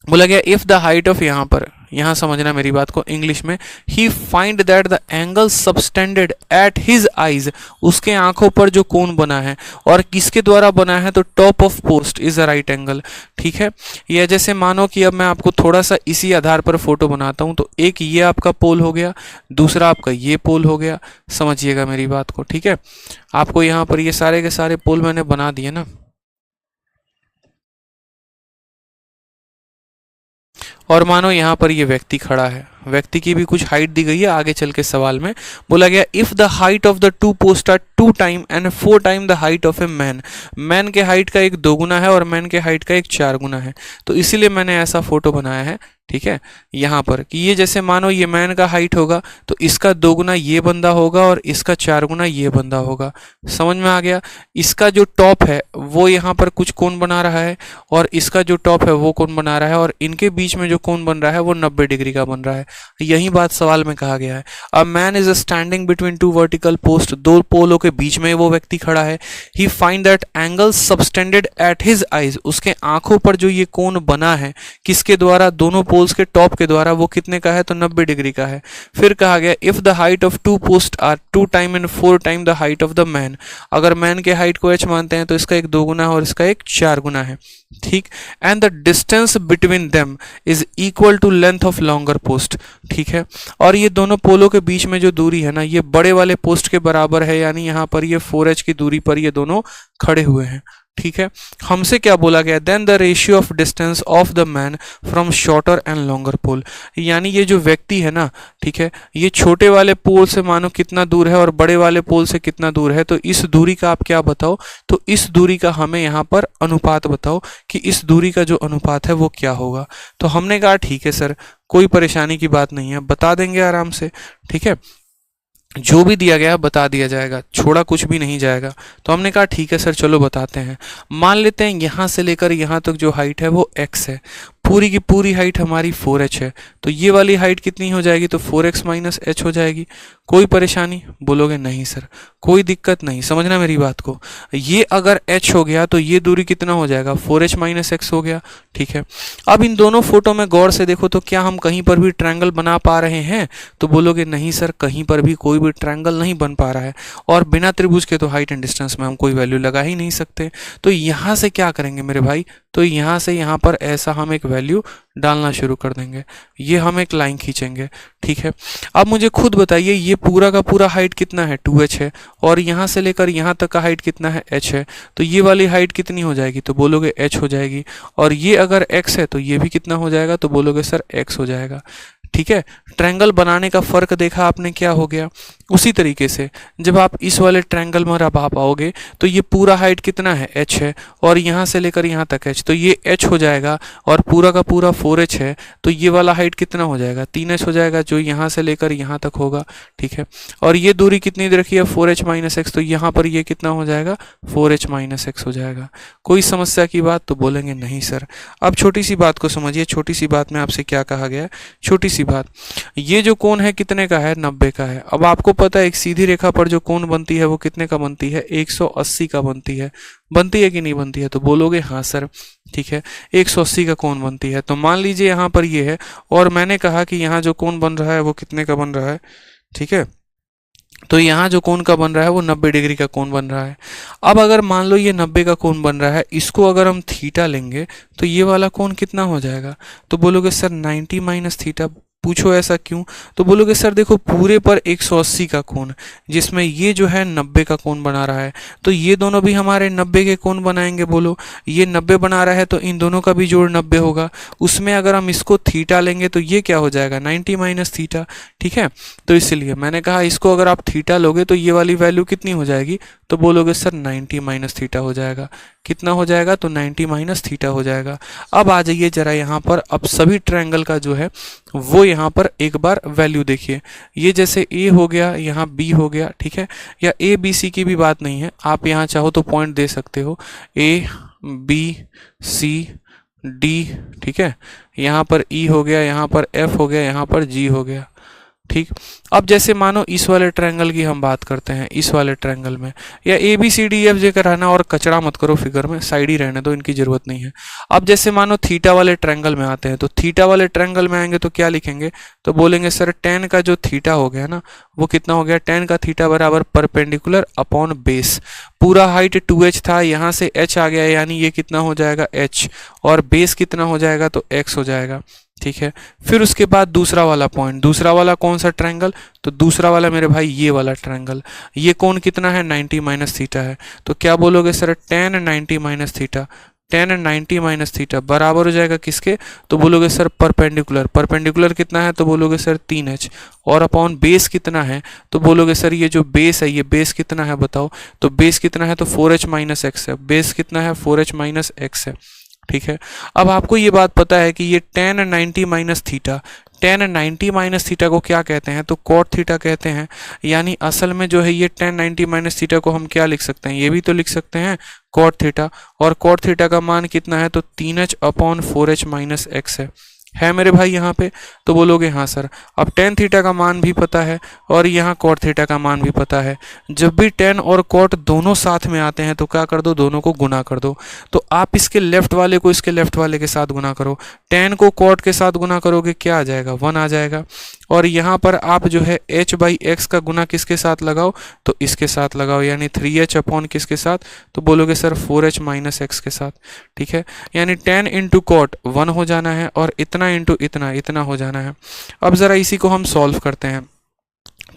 Speaker 1: बोला गया इफ द हाइट ऑफ, यहाँ पर यहाँ समझना मेरी बात को इंग्लिश में, he find that the angle subtended at his eyes, उसके आंखों पर जो कोण बना है और किसके द्वारा बना है, तो top of post is a right angle, ठीक है। या जैसे मानो कि अब मैं आपको थोड़ा सा इसी आधार पर फोटो बनाता हूं, तो एक ये आपका पोल हो गया, दूसरा आपका ये पोल हो गया, समझिएगा मेरी बात को, ठीक है। आपको यहाँ पर ये सारे के सारे पोल मैंने बना दिए ना, और मानो यहाँ पर ये व्यक्ति खड़ा है, व्यक्ति की भी कुछ हाइट दी गई है। आगे चल के सवाल में बोला गया if the height of the two post are 2 time and 4 time the height of a man, man के हाइट का एक 2 गुना है और मैन के हाइट का एक 4 गुना है, तो इसीलिए मैंने ऐसा फोटो बनाया है, ठीक है, यहाँ पर कि ये जैसे मानो ये मैन का हाइट होगा तो इसका 2 गुना ये बंदा होगा और इसका 4 गुना ये बंदा होगा। समझ में आ गया? इसका जो टॉप है वो यहाँ पर कुछ कोण बना रहा है और इसका जो टॉप है वो कोण बना रहा है, और इनके बीच में जो कोण बन रहा है वो 90 डिग्री का बन रहा है। यही बात सवाल में कहा गया है। A man is standing between 2 vertical post, 2 पोलों के बीच में वो व्यक्ति खड़ा है। He find that angle subtended at his eyes, उसके आंखों पर जो ये कोण बना है किसके द्वारा, दोनों पोल्स के टॉप के द्वारा, वो कितने का है, तो 90 डिग्री का है। फिर कहा गया if the height of 2 post are 2 time and 4 time the height of the man, अगर मैन के हाइट को h मानते हैं तो इसका एक 2 गुना है और इसका एक 4 गुना है, ठीक। And the distance between them is equal to length of longer post, ठीक है। और ये दोनों पोलों के बीच में जो दूरी है ना, ये बड़े वाले पोस्ट के बराबर है, यानी यहाँ पर ये 4h की दूरी पर ये दोनों खड़े हुए हैं, ठीक है। हमसे क्या बोला गया, then the ratio of distance of the man from shorter and longer pole, यानी ये जो व्यक्ति है ना, ठीक है, ये छोटे वाले पोल से मानो कितना दूर है और बड़े वाले पोल से कितना दूर है, तो इस दूरी का आप क्या बताओ, तो इस दूरी का हमें यहाँ पर अनुपात बताओ कि इस दूरी का जो अनुपात है वो क्या होगा। तो हमने कहा ठीक है सर, कोई परेशानी की बात नहीं है, बता देंगे आराम से, ठीक है, जो भी दिया गया बता दिया जाएगा, छोड़ा कुछ भी नहीं जाएगा। तो हमने कहा ठीक है सर, चलो बताते हैं। मान लेते हैं यहाँ से लेकर यहाँ तक जो हाइट है वो x है, पूरी की पूरी हाइट हमारी 4h है, तो ये वाली हाइट कितनी हो जाएगी, तो 4x माइनस h हो जाएगी। कोई परेशानी? बोलोगे नहीं सर, कोई दिक्कत नहीं, समझना मेरी बात को। ये अगर h हो गया तो ये दूरी कितना हो जाएगा, 4h माइनस x हो गया, ठीक है। अब इन दोनों फोटो में गौर से देखो, तो क्या हम कहीं पर भी ट्रायंगल बना पा रहे हैं, तो बोलोगे नहीं सर, कहीं पर भी कोई भी ट्रायंगल नहीं बन पा रहा है, और बिना त्रिभुज के तो हाइट एंड डिस्टेंस में हम कोई वैल्यू लगा ही नहीं सकते। तो यहाँ से क्या करेंगे मेरे भाई, तो यहाँ से यहाँ पर ऐसा हम एक वैल्यू डालना शुरू कर देंगे, ये हम एक लाइन खींचेंगे, ठीक है। अब मुझे खुद बताइए, ये पूरा का पूरा हाइट कितना है, 2h है, और यहाँ से लेकर यहाँ तक का हाइट कितना है, h है, तो ये वाली हाइट कितनी हो जाएगी, तो बोलोगे h हो जाएगी। और ये अगर x है तो ये भी कितना हो जाएगा, तो बोलोगे सर x हो जाएगा, ठीक है। ट्रायंगल बनाने का फर्क देखा आपने क्या हो गया, उसी तरीके से जब आप इस वाले ट्रायंगल में अब आप आओगे तो ये पूरा हाइट कितना है, h है, और यहाँ से लेकर यहाँ तक h, तो ये h हो जाएगा, और पूरा का पूरा 4h है, तो ये वाला हाइट कितना हो जाएगा, 3h हो जाएगा, जो यहाँ से लेकर यहाँ तक होगा। ठीक है, और ये दूरी कितनी दे रखी है, 4h माइनस एक्स, तो यहाँ पर ये कितना हो जाएगा, 4h माइनस एक्स हो जाएगा। कोई समस्या की बात, तो बोलेंगे नहीं सर। अब छोटी सी बात को समझिए, छोटी सी बात में आपसे क्या कहा गया है, छोटी सी बात, ये जो कोण है कितने का है, 90 का है। अब आपको पता है एक सीधी रेखा पर जो कोण बनती है वो कितने का बनती है, 180 का बनती है कि नहीं बनती है, तो बोलोगे हाँ सर। ठीक है, 180 का कोण बनती है। तो मान लीजिए यहाँ पर ये है, और मैंने कहा कि यहाँ जो कोण बन रहा है वो कितने का बन रहा है। ठीक है, तो यहाँ जो कोण का बन रहा है वो 90 डिग्री का कोण बन रहा है। अब अगर मान लो ये 90 का कोण बन रहा है, इसको अगर हम थीटा लेंगे तो ये वाला कोण कितना हो जाएगा, तो बोलोगे सर 90 माइनस थीटा। पूछो ऐसा क्यों, तो बोलोगे सर देखो पूरे पर 180 का कोण, जिसमें ये जो है 90 का कोण बना रहा है, तो ये दोनों भी हमारे 90 के कोण बनाएंगे। बोलो ये 90 बना रहा है तो इन दोनों का भी जोड़ 90 होगा। उसमें अगर हम इसको थीटा लेंगे तो ये क्या हो जाएगा, 90 माइनस थीटा। ठीक है, तो इसलिए मैंने कहा इसको अगर आप थीटा लोगे तो ये वाली वैल्यू कितनी हो जाएगी, तो बोलोगे सर 90 माइनस थीटा हो जाएगा। कितना हो जाएगा, तो 90 माइनस थीटा हो जाएगा। अब आ जाइए जरा यहाँ पर, अब सभी ट्रायंगल का जो है वो यहाँ पर एक बार वैल्यू देखिए। ये जैसे ए हो गया, यहाँ बी हो गया, ठीक है, या ए बी सी की भी बात नहीं है, आप यहाँ चाहो तो पॉइंट दे सकते हो, ए बी सी डी। ठीक है, यहाँ पर ई हो गया, यहाँ पर एफ हो गया, यहाँ पर जी हो गया। ठीक, अब जैसे मानो इस वाले ट्रायंगल की हम बात करते हैं, इस वाले ट्रायंगल में, या A B C D F J कराना, और कचरा मत करो फिगर में, साइड ही रहने दो, इनकी जरूरत नहीं है। अब जैसे मानो थीटा वाले ट्रायंगल में आते हैं, तो थीटा वाले ट्रायंगल में आएंगे तो क्या लिखेंगे, तो बोलेंगे सर tan का जो थीटा हो गया ना वो कितना हो गया, tan का थीटा बराबर परपेंडिकुलर अपॉन बेस। पूरा हाइट 2h था, यहाँ से h आ गया, यानी ये कितना हो जाएगा h, और बेस कितना हो जाएगा, तो x हो जाएगा। ठीक है, फिर उसके बाद दूसरा वाला पॉइंट, दूसरा वाला कौन सा ट्रायंगल, तो दूसरा वाला मेरे भाई ये वाला ट्रायंगल, ये कोण कितना है, 90 माइनस थीटा है। तो क्या बोलोगे sir, tan 90 minus theta, tan 90 minus theta बराबर हो जाएगा किसके, तो बोलोगे सर परपेंडिकुलर, परपेंडिकुलर कितना है, तो बोलोगे सर 3h, और अपॉन बेस कितना है, तो बोलोगे सर ये जो बेस है, ये बेस कितना है बताओ, तो बेस कितना है, तो 4h माइनस एक्स है, बेस कितना है, 4h माइनस एक्स है। ठीक है, अब आपको ये बात पता है कि ये tan 90 minus theta, tan 90 minus theta को क्या कहते हैं, तो cot थीटा कहते हैं। यानी असल में जो है ये tan 90 माइनस थीटा को हम क्या लिख सकते हैं, ये भी तो लिख सकते हैं cot थीटा, और cot थीटा का मान कितना है, तो 3h upon 4h minus x है मेरे भाई यहाँ पे, तो बोलोगे हाँ सर। अब tan थीटा का मान भी पता है और यहाँ cot थीटा का मान भी पता है। जब भी tan और cot दोनों साथ में आते हैं तो क्या कर दो, दोनों को गुना कर दो। तो आप इसके लेफ्ट वाले को इसके लेफ्ट वाले के साथ गुना करो, tan को cot के साथ गुना करोगे क्या आ जाएगा, 1 आ जाएगा। और यहाँ पर आप जो है h बाई एक्स का गुना किसके साथ लगाओ, तो इसके साथ लगाओ, यानी 3h अपॉन किसके साथ, तो बोलोगे सर 4h माइनस एक्स के साथ। ठीक है, यानी tan इंटू कॉट 1 हो जाना है और इतना इंटू इतना इतना हो जाना है। अब ज़रा इसी को हम सॉल्व करते हैं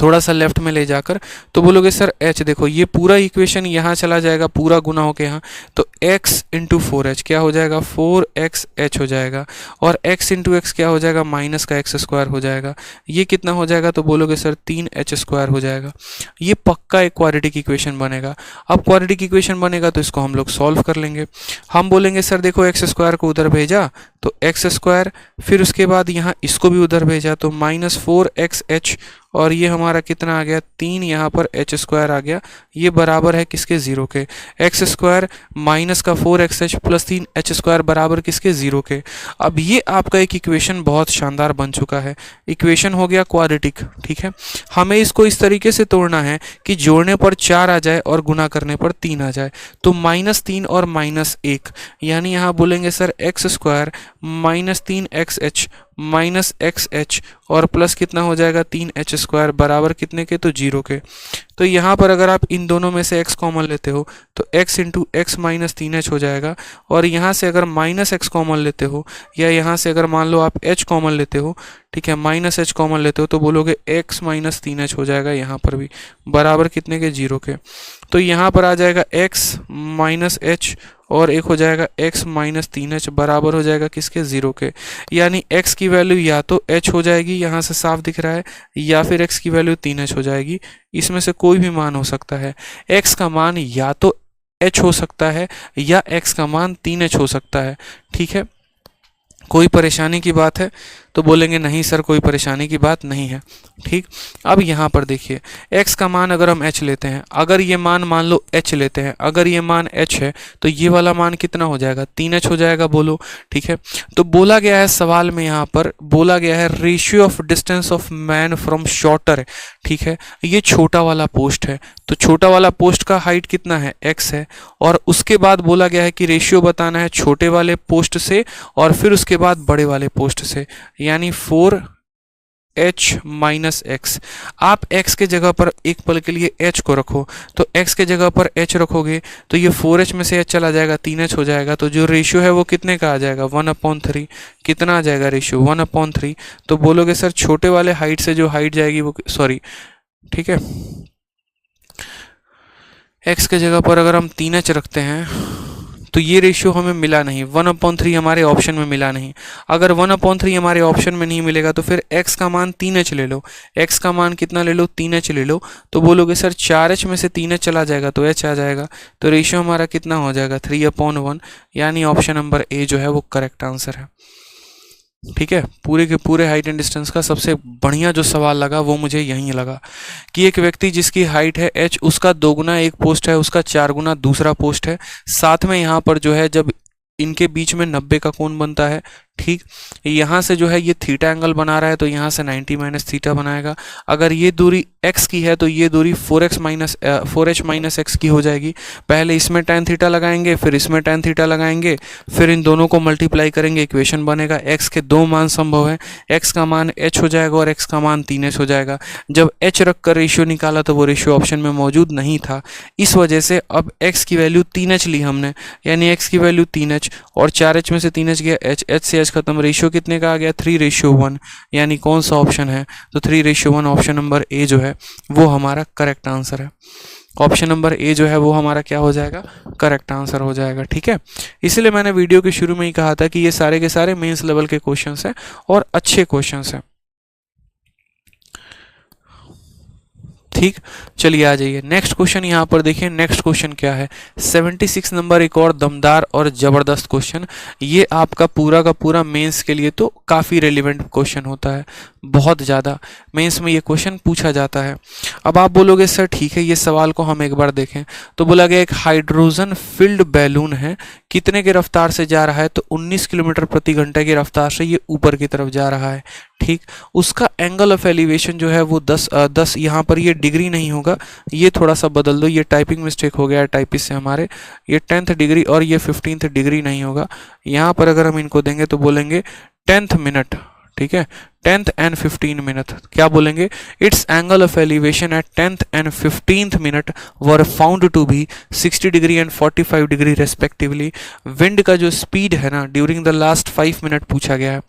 Speaker 1: थोड़ा सा लेफ्ट में ले जाकर, तो बोलोगे सर h, देखो ये पूरा इक्वेशन यहाँ चला जाएगा, पूरा गुना होके यहाँ, तो x इंटू 4h क्या हो जाएगा, 4xh हो जाएगा, और x इंटू एक्स क्या हो जाएगा, माइनस का x स्क्वायर हो जाएगा। ये कितना हो जाएगा, तो बोलोगे सर 3h स्क्वायर हो जाएगा। ये पक्का एक क्वाड्रेटिक इक्वेशन बनेगा। अब क्वाड्रेटिक इक्वेशन बनेगा तो इसको हम लोग सॉल्व कर लेंगे। हम बोलेंगे सर देखो एक्स स्क्वायर को उधर भेजा तो एक्स स्क्वायर, फिर उसके बाद यहाँ इसको भी उधर भेजा तो माइनस 4xh, और ये हमारा कितना आ गया, 3 यहाँ पर h स्क्वायर आ गया। ये बराबर है किसके, 0 के। एक्स स्क्वायर माइनस का 4xh प्लस 3h स्क्वायर बराबर किसके, 0 के। अब ये आपका एक इक्वेशन बहुत शानदार बन चुका है, इक्वेशन हो गया क्वाड्रेटिक। ठीक है, हमें इसको इस तरीके से तोड़ना है कि जोड़ने पर 4 आ जाए और गुना करने पर 3 आ जाए। तो -3 और -1, यानी यहाँ बोलेंगे sir x square minus 3xh minus XH और प्लस कितना हो जाएगा, 3h स्क्वायर बराबर कितने के, तो 0 के। तो यहाँ पर अगर आप इन दोनों में से x कॉमन लेते हो तो x into x minus 3h हो जाएगा, और यहाँ से अगर माइनस x कॉमन लेते हो या यहाँ से अगर मान लो आप h कॉमन लेते हो, ठीक है, माइनस एच कॉमन लेते हो तो बोलोगे x माइनस 3h हो जाएगा यहाँ पर भी, बराबर कितने के, 0 के। तो यहाँ पर आ जाएगा x माइनस एच और एक हो जाएगा x माइनस 3h बराबर हो जाएगा किसके, 0 के। यानी x की वैल्यू या तो h हो जाएगी, यहाँ से साफ दिख रहा है, या फिर x की वैल्यू 3h हो जाएगी। इसमें से कोई भी मान हो सकता है। x का मान या तो h हो सकता है या x का मान 3h हो सकता है। ठीक है, कोई परेशानी की बात है तो बोलेंगे नहीं सर कोई परेशानी की बात नहीं है। ठीक, अब यहाँ पर देखिए x का मान अगर हम h लेते हैं, अगर ये मान मान लो h लेते हैं, अगर ये मान h है तो ये वाला मान कितना हो जाएगा, 3h हो जाएगा, बोलो। ठीक है, तो बोला गया है सवाल में, यहाँ पर बोला गया है ratio of distance of man from shorter. ठीक है, ये छोटा वाला पोस्ट है, तो छोटा वाला पोस्ट का हाइट कितना है, x है, और उसके बाद बोला गया है कि रेशियो बताना है छोटे वाले पोस्ट से और फिर उसके बाद बड़े वाले पोस्ट से, यानी 4h माइनस एक्स। आप x के जगह पर एक पल के लिए h को रखो, तो x के जगह पर h रखोगे तो ये 4h में से h चला जाएगा, 3h हो जाएगा, तो जो रेशियो है वो कितने का आ जाएगा, 1/3। कितना आ जाएगा रेशियो, 1/3। तो बोलोगे सर छोटे वाले हाइट से जो हाइट जाएगी वो, सॉरी, ठीक है, x के जगह पर अगर हम 3h रखते हैं तो ये रेशियो हमें मिला नहीं, 1/3 हमारे ऑप्शन में मिला नहीं। अगर 1/3 हमारे ऑप्शन में नहीं मिलेगा तो फिर x का मान 3h ले लो, x का मान कितना ले लो, 3h ले लो। तो बोलोगे सर 4h में से 3h चला जाएगा तो h आ जाएगा, तो रेशियो हमारा कितना हो जाएगा, 3/1। यानी ऑप्शन नंबर ए जो है वो करेक्ट आंसर है। ठीक है, पूरे के पूरे हाइट एंड डिस्टेंस का सबसे बढ़िया जो सवाल लगा वो मुझे यही लगा कि एक व्यक्ति जिसकी हाइट है h, उसका 2 गुना एक पोस्ट है, उसका 4 गुना दूसरा पोस्ट है, साथ में यहाँ पर जो है जब इनके बीच में 90 का कोण बनता है। ठीक, यहाँ से जो है ये थीटा एंगल बना रहा है तो यहाँ से 90 माइनस थीटा बनाएगा। अगर ये दूरी x की है तो ये दूरी 4h माइनस x की हो जाएगी। पहले इसमें tan थीटा लगाएंगे, फिर इसमें tan थीटा लगाएंगे, फिर इन दोनों को मल्टीप्लाई करेंगे, इक्वेशन बनेगा। x के 2 मान संभव है, x का मान h हो जाएगा और x का मान 3h हो जाएगा। जब h रख कर रेशियो निकाला तो वो रेशियो ऑप्शन में मौजूद नहीं था, इस वजह से अब x की वैल्यू 3h ली हमने, यानी x की वैल्यू 3h और 4h में से 3h गया, h से h खत्म, रेशियो कितने का आ गया, 3:1। यानी कौन सा ऑप्शन है, तो 3:1 ऑप्शन नंबर ए जो है वो हमारा करेक्ट आंसर है। ऑप्शन नंबर ए जो है वो हमारा क्या हो जाएगा, करेक्ट आंसर हो जाएगा। ठीक है, इसलिए मैंने वीडियो के शुरू में ही कहा था कि ये सारे के सारे मेंस लेवल के क्वेश्चंस हैं और अच्छे क्वेश्चंस हैं। ठीक, चलिए आ जाइए नेक्स्ट क्वेश्चन। यहाँ पर देखिए नेक्स्ट क्वेश्चन क्या है, 76 नंबर, एक और दमदार और ज़बरदस्त क्वेश्चन। ये आपका पूरा का पूरा मेंस के लिए तो काफ़ी रेलिवेंट क्वेश्चन होता है, बहुत ज़्यादा मेंस में ये क्वेश्चन पूछा जाता है। अब आप बोलोगे सर ठीक है ये सवाल को हम एक बार देखें, तो बोला गया एक हाइड्रोजन फिल्ड बैलून है, कितने की रफ्तार से जा रहा है, तो 19 किलोमीटर प्रति घंटे की रफ्तार से ये ऊपर की तरफ जा रहा है। ठीक, उसका एंगल ऑफ एलिवेशन जो है वो 10 यहाँ पर ये डिग्री नहीं होगा, ये थोड़ा सा बदल दो, ये टाइपिंग मिस्टेक हो गया है टाइपिस्ट से हमारे, ये 10th डिग्री और ये 15th डिग्री नहीं होगा। यहाँ पर अगर हम इनको देंगे तो बोलेंगे 10th मिनट। ठीक है, 10th and 15th मिनट क्या बोलेंगे, it's angle of elevation at 10th and 15th minute were found to be 60 degree and 45 degree respectively. Wind का जो स्पीड है ना ड्यूरिंग द लास्ट 5 मिनट पूछा गया है।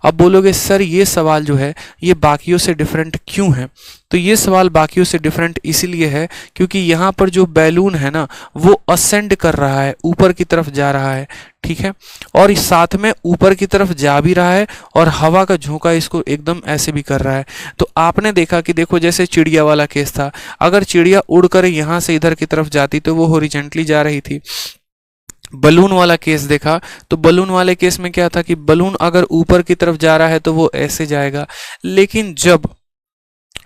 Speaker 1: अब बोलोगे सर ये सवाल जो है ये बाकियों से डिफरेंट क्यों है, तो ये सवाल बाकियों से डिफरेंट इसलिए है क्योंकि यहाँ पर जो बैलून है ना वो असेंड कर रहा है, ऊपर की तरफ जा रहा है। ठीक है, और इस साथ में ऊपर की तरफ जा भी रहा है और हवा का झोंका इसको एकदम ऐसे भी कर रहा है। तो आपने देखा कि देखो जैसे चिड़िया वाला केस था, अगर चिड़िया उड़कर यहाँ से इधर की तरफ जाती तो वो हॉरिजॉन्टली जा रही थी। बलून वाला केस देखा तो बलून वाले केस में क्या था कि बलून अगर ऊपर की तरफ जा रहा है तो वो ऐसे जाएगा, लेकिन जब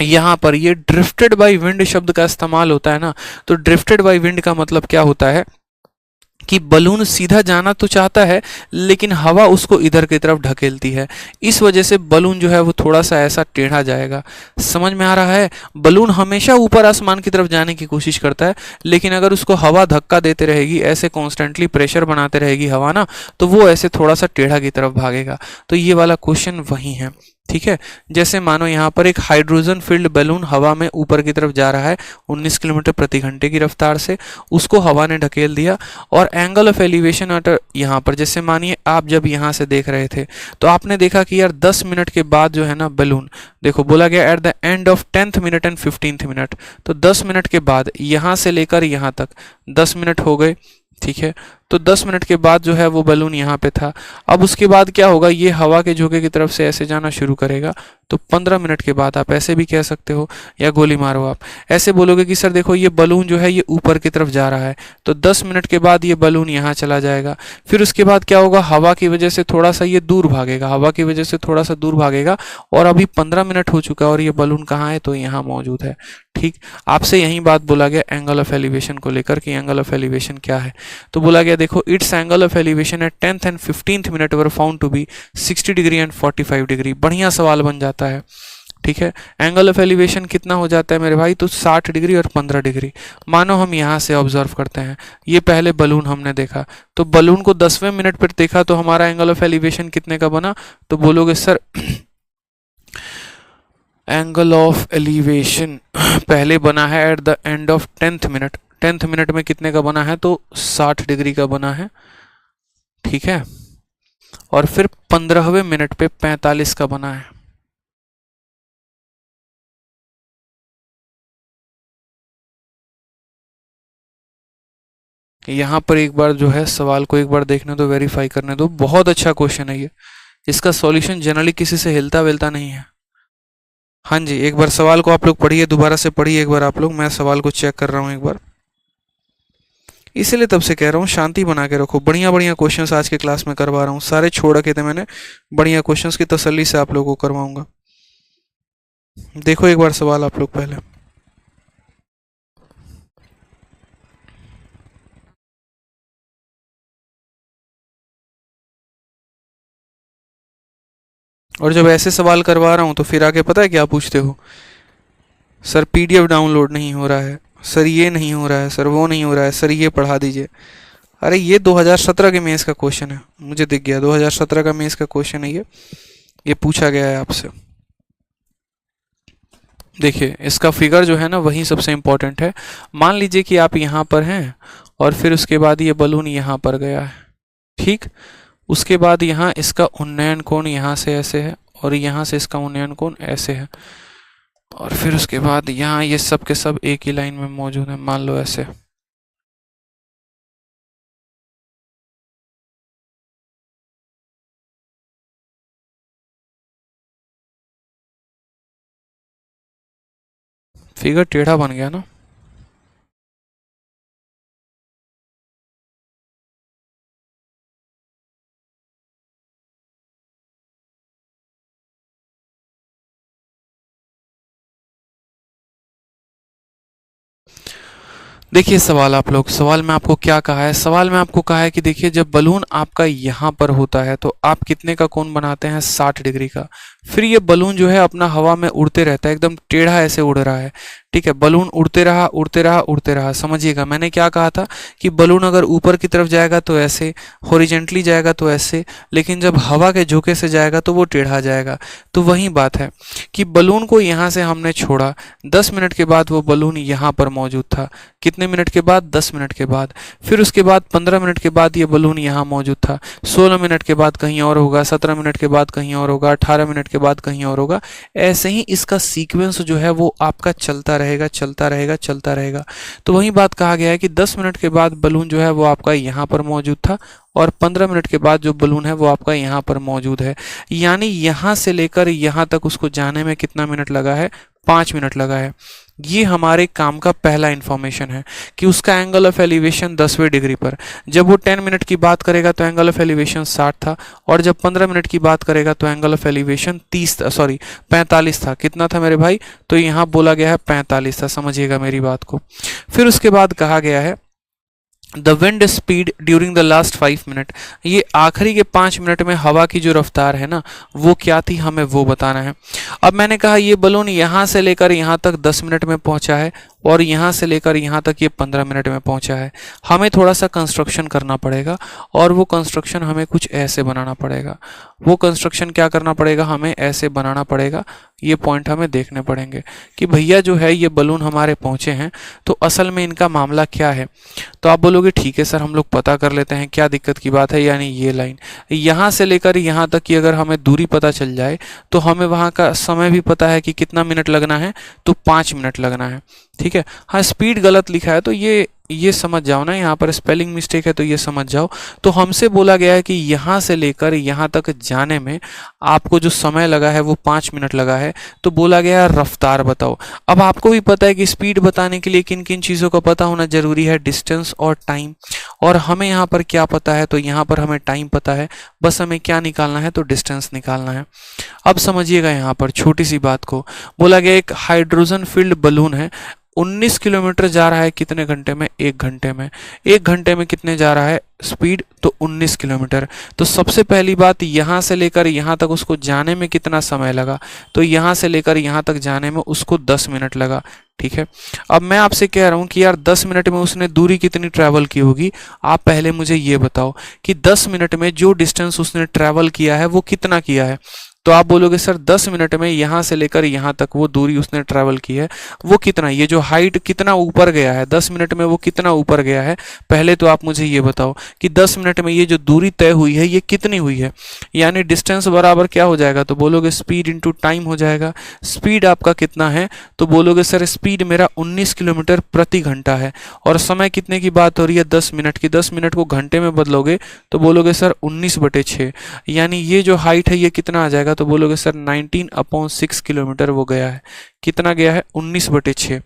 Speaker 1: यहाँ पर ये ड्रिफ्टेड बाय विंड शब्द का इस्तेमाल होता है ना, तो ड्रिफ्टेड बाय विंड का मतलब क्या होता है कि बलून सीधा जाना तो चाहता है लेकिन हवा उसको इधर की तरफ ढकेलती है, इस वजह से बलून जो है वो थोड़ा सा ऐसा टेढ़ा जाएगा। समझ में आ रहा है, बलून हमेशा ऊपर आसमान की तरफ जाने की कोशिश करता है, लेकिन अगर उसको हवा धक्का देते रहेगी, ऐसे कॉन्स्टेंटली प्रेशर बनाते रहेगी हवा ना, तो वो ऐसे थोड़ा सा टेढ़ा की तरफ भागेगा। तो ये वाला क्वेश्चन वही है। ठीक है, जैसे मानो यहाँ पर एक हाइड्रोजन फिल्ड बैलून हवा में ऊपर की तरफ जा रहा है 19 किलोमीटर प्रति घंटे की रफ्तार से, उसको हवा ने ढकेल दिया और एंगल ऑफ एलिवेशन एट यहाँ पर, जैसे मानिए आप जब यहाँ से देख रहे थे तो आपने देखा कि यार 10 मिनट के बाद जो है ना बैलून, देखो बोला गया at the end of 10th minute and 15th minute, तो 10 मिनट के बाद यहाँ से लेकर यहाँ तक 10 मिनट हो गए, ठीक है। तो 10 मिनट के बाद जो है वो बलून यहाँ पे था। अब उसके बाद क्या होगा, ये हवा के झोंके की तरफ से ऐसे जाना शुरू करेगा, तो 15 मिनट के बाद, आप ऐसे भी कह सकते हो या गोली मारो, आप ऐसे बोलोगे कि सर देखो ये बलून जो है ये ऊपर की तरफ जा रहा है, तो 10 मिनट के बाद ये बलून यहाँ चला जाएगा। फिर उसके बाद क्या होगा, हवा की वजह से थोड़ा सा ये दूर भागेगा, हवा की वजह से थोड़ा सा दूर भागेगा, और अभी 15 मिनट हो चुका है और ये बलून कहाँ है, तो यहाँ मौजूद है। ठीक, आपसे यही बात बोला गया एंगल ऑफ एलिवेशन को लेकर कि एंगल ऑफ एलिवेशन क्या है। तो बोला गया देखो it's angle of elevation at 10th and 15th minute were found to be 60 degree and 45 degree. बढ़िया सवाल बन जाता है, ठीक है। एंगल ऑफ एलिवेशन कितना हो जाता है मेरे भाई, तो 60 डिग्री और 15 डिग्री। मानो हम यहाँ से ऑब्जर्व करते हैं, ये पहले बलून हमने देखा, तो बलून को 10वें मिनट पर देखा, तो हमारा एंगल ऑफ एलिवेशन कितने का बना, तो बोलोगे सर एंगल ऑफ एलिवेशन पहले बना है at the end of 10th minute, 10th minute में कितने का बना है, तो 60 डिग्री का बना है, ठीक है। और फिर 15वें मिनट पे 45 का बना है। यहाँ पर एक बार जो है सवाल को एक बार देखने दो, वेरीफाई करने दो। बहुत अच्छा क्वेश्चन है ये, इसका सॉल्यूशन जनरली किसी से हिलता विलता नहीं है। हाँ जी, एक बार सवाल को आप लोग पढ़िए, दोबारा से पढ़िए एक बार आप लोग, मैं सवाल को चेक कर रहा हूँ एक बार, इसीलिए तब से कह रहा हूँ शांति बना के रखो। बढ़िया बढ़िया क्वेश्चंस आज के क्लास में करवा रहा हूँ, सारे छोड़ रखे थे मैंने, बढ़िया क्वेश्चंस की तसल्ली से आप लोगों को करवाऊंगा। देखो एक बार सवाल आप लोग पहले, और जब ऐसे सवाल करवा रहा हूँ तो फिर आगे पता है क्या पूछते हो, सर पीडीएफ डाउनलोड नहीं हो रहा है, सर ये नहीं हो रहा है, सर वो नहीं हो रहा है, सर ये पढ़ा दीजिए। अरे ये 2017 के मेंस का क्वेश्चन है, मुझे दिख गया 2017 का मेंस का क्वेश्चन है ये पूछा गया है आपसे। देखिए इसका फिगर जो है ना वही सबसे इम्पोर्टेंट है। मान लीजिए कि आप यहाँ पर हैं और फिर उसके बाद ये बलून यहाँ पर गया है, ठीक। उसके बाद यहाँ इसका उन्नयन कोण यहाँ से ऐसे है और यहाँ से इसका उन्नयन कोण ऐसे है, और फिर उसके बाद यहाँ ये सब के सब एक ही लाइन में मौजूद है, मान लो ऐसे। फिगर टेढ़ा बन गया ना। देखिए सवाल आप लोग, सवाल में आपको क्या कहा है, सवाल में आपको कहा है कि देखिए जब बलून आपका यहाँ पर होता है तो आप कितने का कोण बनाते हैं, 60 डिग्री का। फिर ये बलून जो है अपना हवा में उड़ते रहता है, एकदम टेढ़ा ऐसे उड़ रहा है, ठीक है। बलून उड़ते रहा उड़ते रहा उड़ते रहा। समझिएगा मैंने क्या कहा था कि बलून अगर ऊपर की तरफ जाएगा तो ऐसे, हॉरिजेंटली जाएगा तो ऐसे, लेकिन जब हवा के झोंके से जाएगा तो वो टेढ़ा जाएगा। तो वही बात है कि बलून को यहाँ से हमने छोड़ा, 10 मिनट के बाद वो बलून यहाँ पर मौजूद था। कितने मिनट के बाद, 10 मिनट के बाद। फिर उसके बाद 15 मिनट के बाद ये बलून यहाँ मौजूद था, 16 मिनट के बाद कहीं और होगा, 17 मिनट के बाद कहीं और होगा, 18 मिनट के बाद कहीं और होगा। ऐसे ही इसका सीक्वेंस जो है वो आपका चलता रहेगा चलता रहेगा चलता रहेगा। तो वही बात कहा गया है कि 10 मिनट के बाद बलून जो है वो आपका यहाँ पर मौजूद था और 15 मिनट के बाद जो बलून है वो आपका यहाँ पर मौजूद है। यानी यहाँ से लेकर यहाँ तक उसको जाने में कितना मिनट लगा है, 5 मिनट लगा है। ये हमारे काम का पहला इंफॉर्मेशन है कि उसका एंगल ऑफ एलिवेशन 10वें डिग्री पर, जब वो 10 मिनट की बात करेगा तो एंगल ऑफ एलिवेशन 60 था, और जब 15 मिनट की बात करेगा तो एंगल ऑफ एलिवेशन 45 था। कितना था मेरे भाई, तो यहाँ बोला गया है 45 था, समझिएगा मेरी बात को। फिर उसके बाद कहा गया है the wind speed during the last 5 minute, ये आखिरी के 5 मिनट में हवा की जो रफ्तार है ना वो क्या थी, हमें वो बताना है। अब मैंने कहा ये बलून यहाँ से लेकर यहाँ तक 10 मिनट में पहुँचा है और यहाँ से लेकर यहाँ तक ये 15 मिनट में पहुँचा है। हमें थोड़ा सा कंस्ट्रक्शन करना पड़ेगा और वो कंस्ट्रक्शन हमें कुछ ऐसे बनाना पड़ेगा। वो कंस्ट्रक्शन क्या करना पड़ेगा, हमें ऐसे बनाना पड़ेगा। ये पॉइंट हमें देखने पड़ेंगे कि भैया जो है ये बलून हमारे पहुँचे हैं तो असल में इनका मामला क्या है। तो आप बोलोगे ठीक है सर, हम लोग पता कर लेते हैं क्या दिक्कत की बात है। यानी ये लाइन यहाँ से लेकर यहाँ तक की अगर हमें दूरी पता चल जाए तो हमें वहाँ का समय भी पता है कि कितना मिनट लगना है, तो 5 मिनट लगना है। ठीक है। हाँ, स्पीड गलत लिखा है तो ये समझ जाओ ना, यहाँ पर स्पेलिंग मिस्टेक है तो ये समझ जाओ। तो हमसे बोला गया है कि यहाँ से लेकर यहाँ तक जाने में आपको जो समय लगा है वो 5 मिनट लगा है। तो बोला गया है रफ्तार बताओ। अब आपको भी पता है कि स्पीड बताने के लिए किन किन चीज़ों का पता होना जरूरी है, डिस्टेंस और टाइम। और हमें यहाँ पर क्या पता है, तो यहाँ पर हमें टाइम पता है, बस हमें क्या निकालना है, तो डिस्टेंस निकालना है। अब समझिएगा यहाँ पर छोटी सी बात को। बोला गया एक हाइड्रोजन फील्ड बलून है, 19 किलोमीटर जा रहा है कितने घंटे में, 1 घंटे में। 1 घंटे में कितने जा रहा है स्पीड, तो 19 किलोमीटर। तो सबसे पहली बात, यहाँ से लेकर यहाँ तक उसको जाने में कितना समय लगा, तो यहाँ से लेकर यहाँ तक जाने में उसको 10 मिनट लगा। ठीक है। अब मैं आपसे कह रहा हूँ कि यार 10 मिनट में उसने दूरी कितनी ट्रैवल की होगी। आप पहले मुझे ये बताओ कि 10 मिनट में जो डिस्टेंस उसने ट्रैवल किया है वो कितना किया है। तो आप बोलोगे सर 10 मिनट में यहाँ से लेकर यहाँ तक वो दूरी उसने ट्रैवल की है वो कितना, ये जो हाइट कितना ऊपर गया है 10 मिनट में वो कितना ऊपर गया है। पहले तो आप मुझे ये बताओ कि 10 मिनट में ये जो दूरी तय हुई है ये कितनी हुई है। यानी डिस्टेंस बराबर क्या हो जाएगा, तो बोलोगे स्पीड इंटू टाइम हो जाएगा। स्पीड आपका कितना है, तो बोलोगे सर स्पीड मेरा 19 किलोमीटर प्रति घंटा है। और समय कितने की बात हो रही है, 10 मिनट की। 10 मिनट को घंटे में बदलोगे तो बोलोगे सर 19/6। यानी ये जो हाइट है ये कितना आ जाएगा, तो बोलोगे सर 19/6 किलोमीटर वो गया है। कितना गया है, 19/6।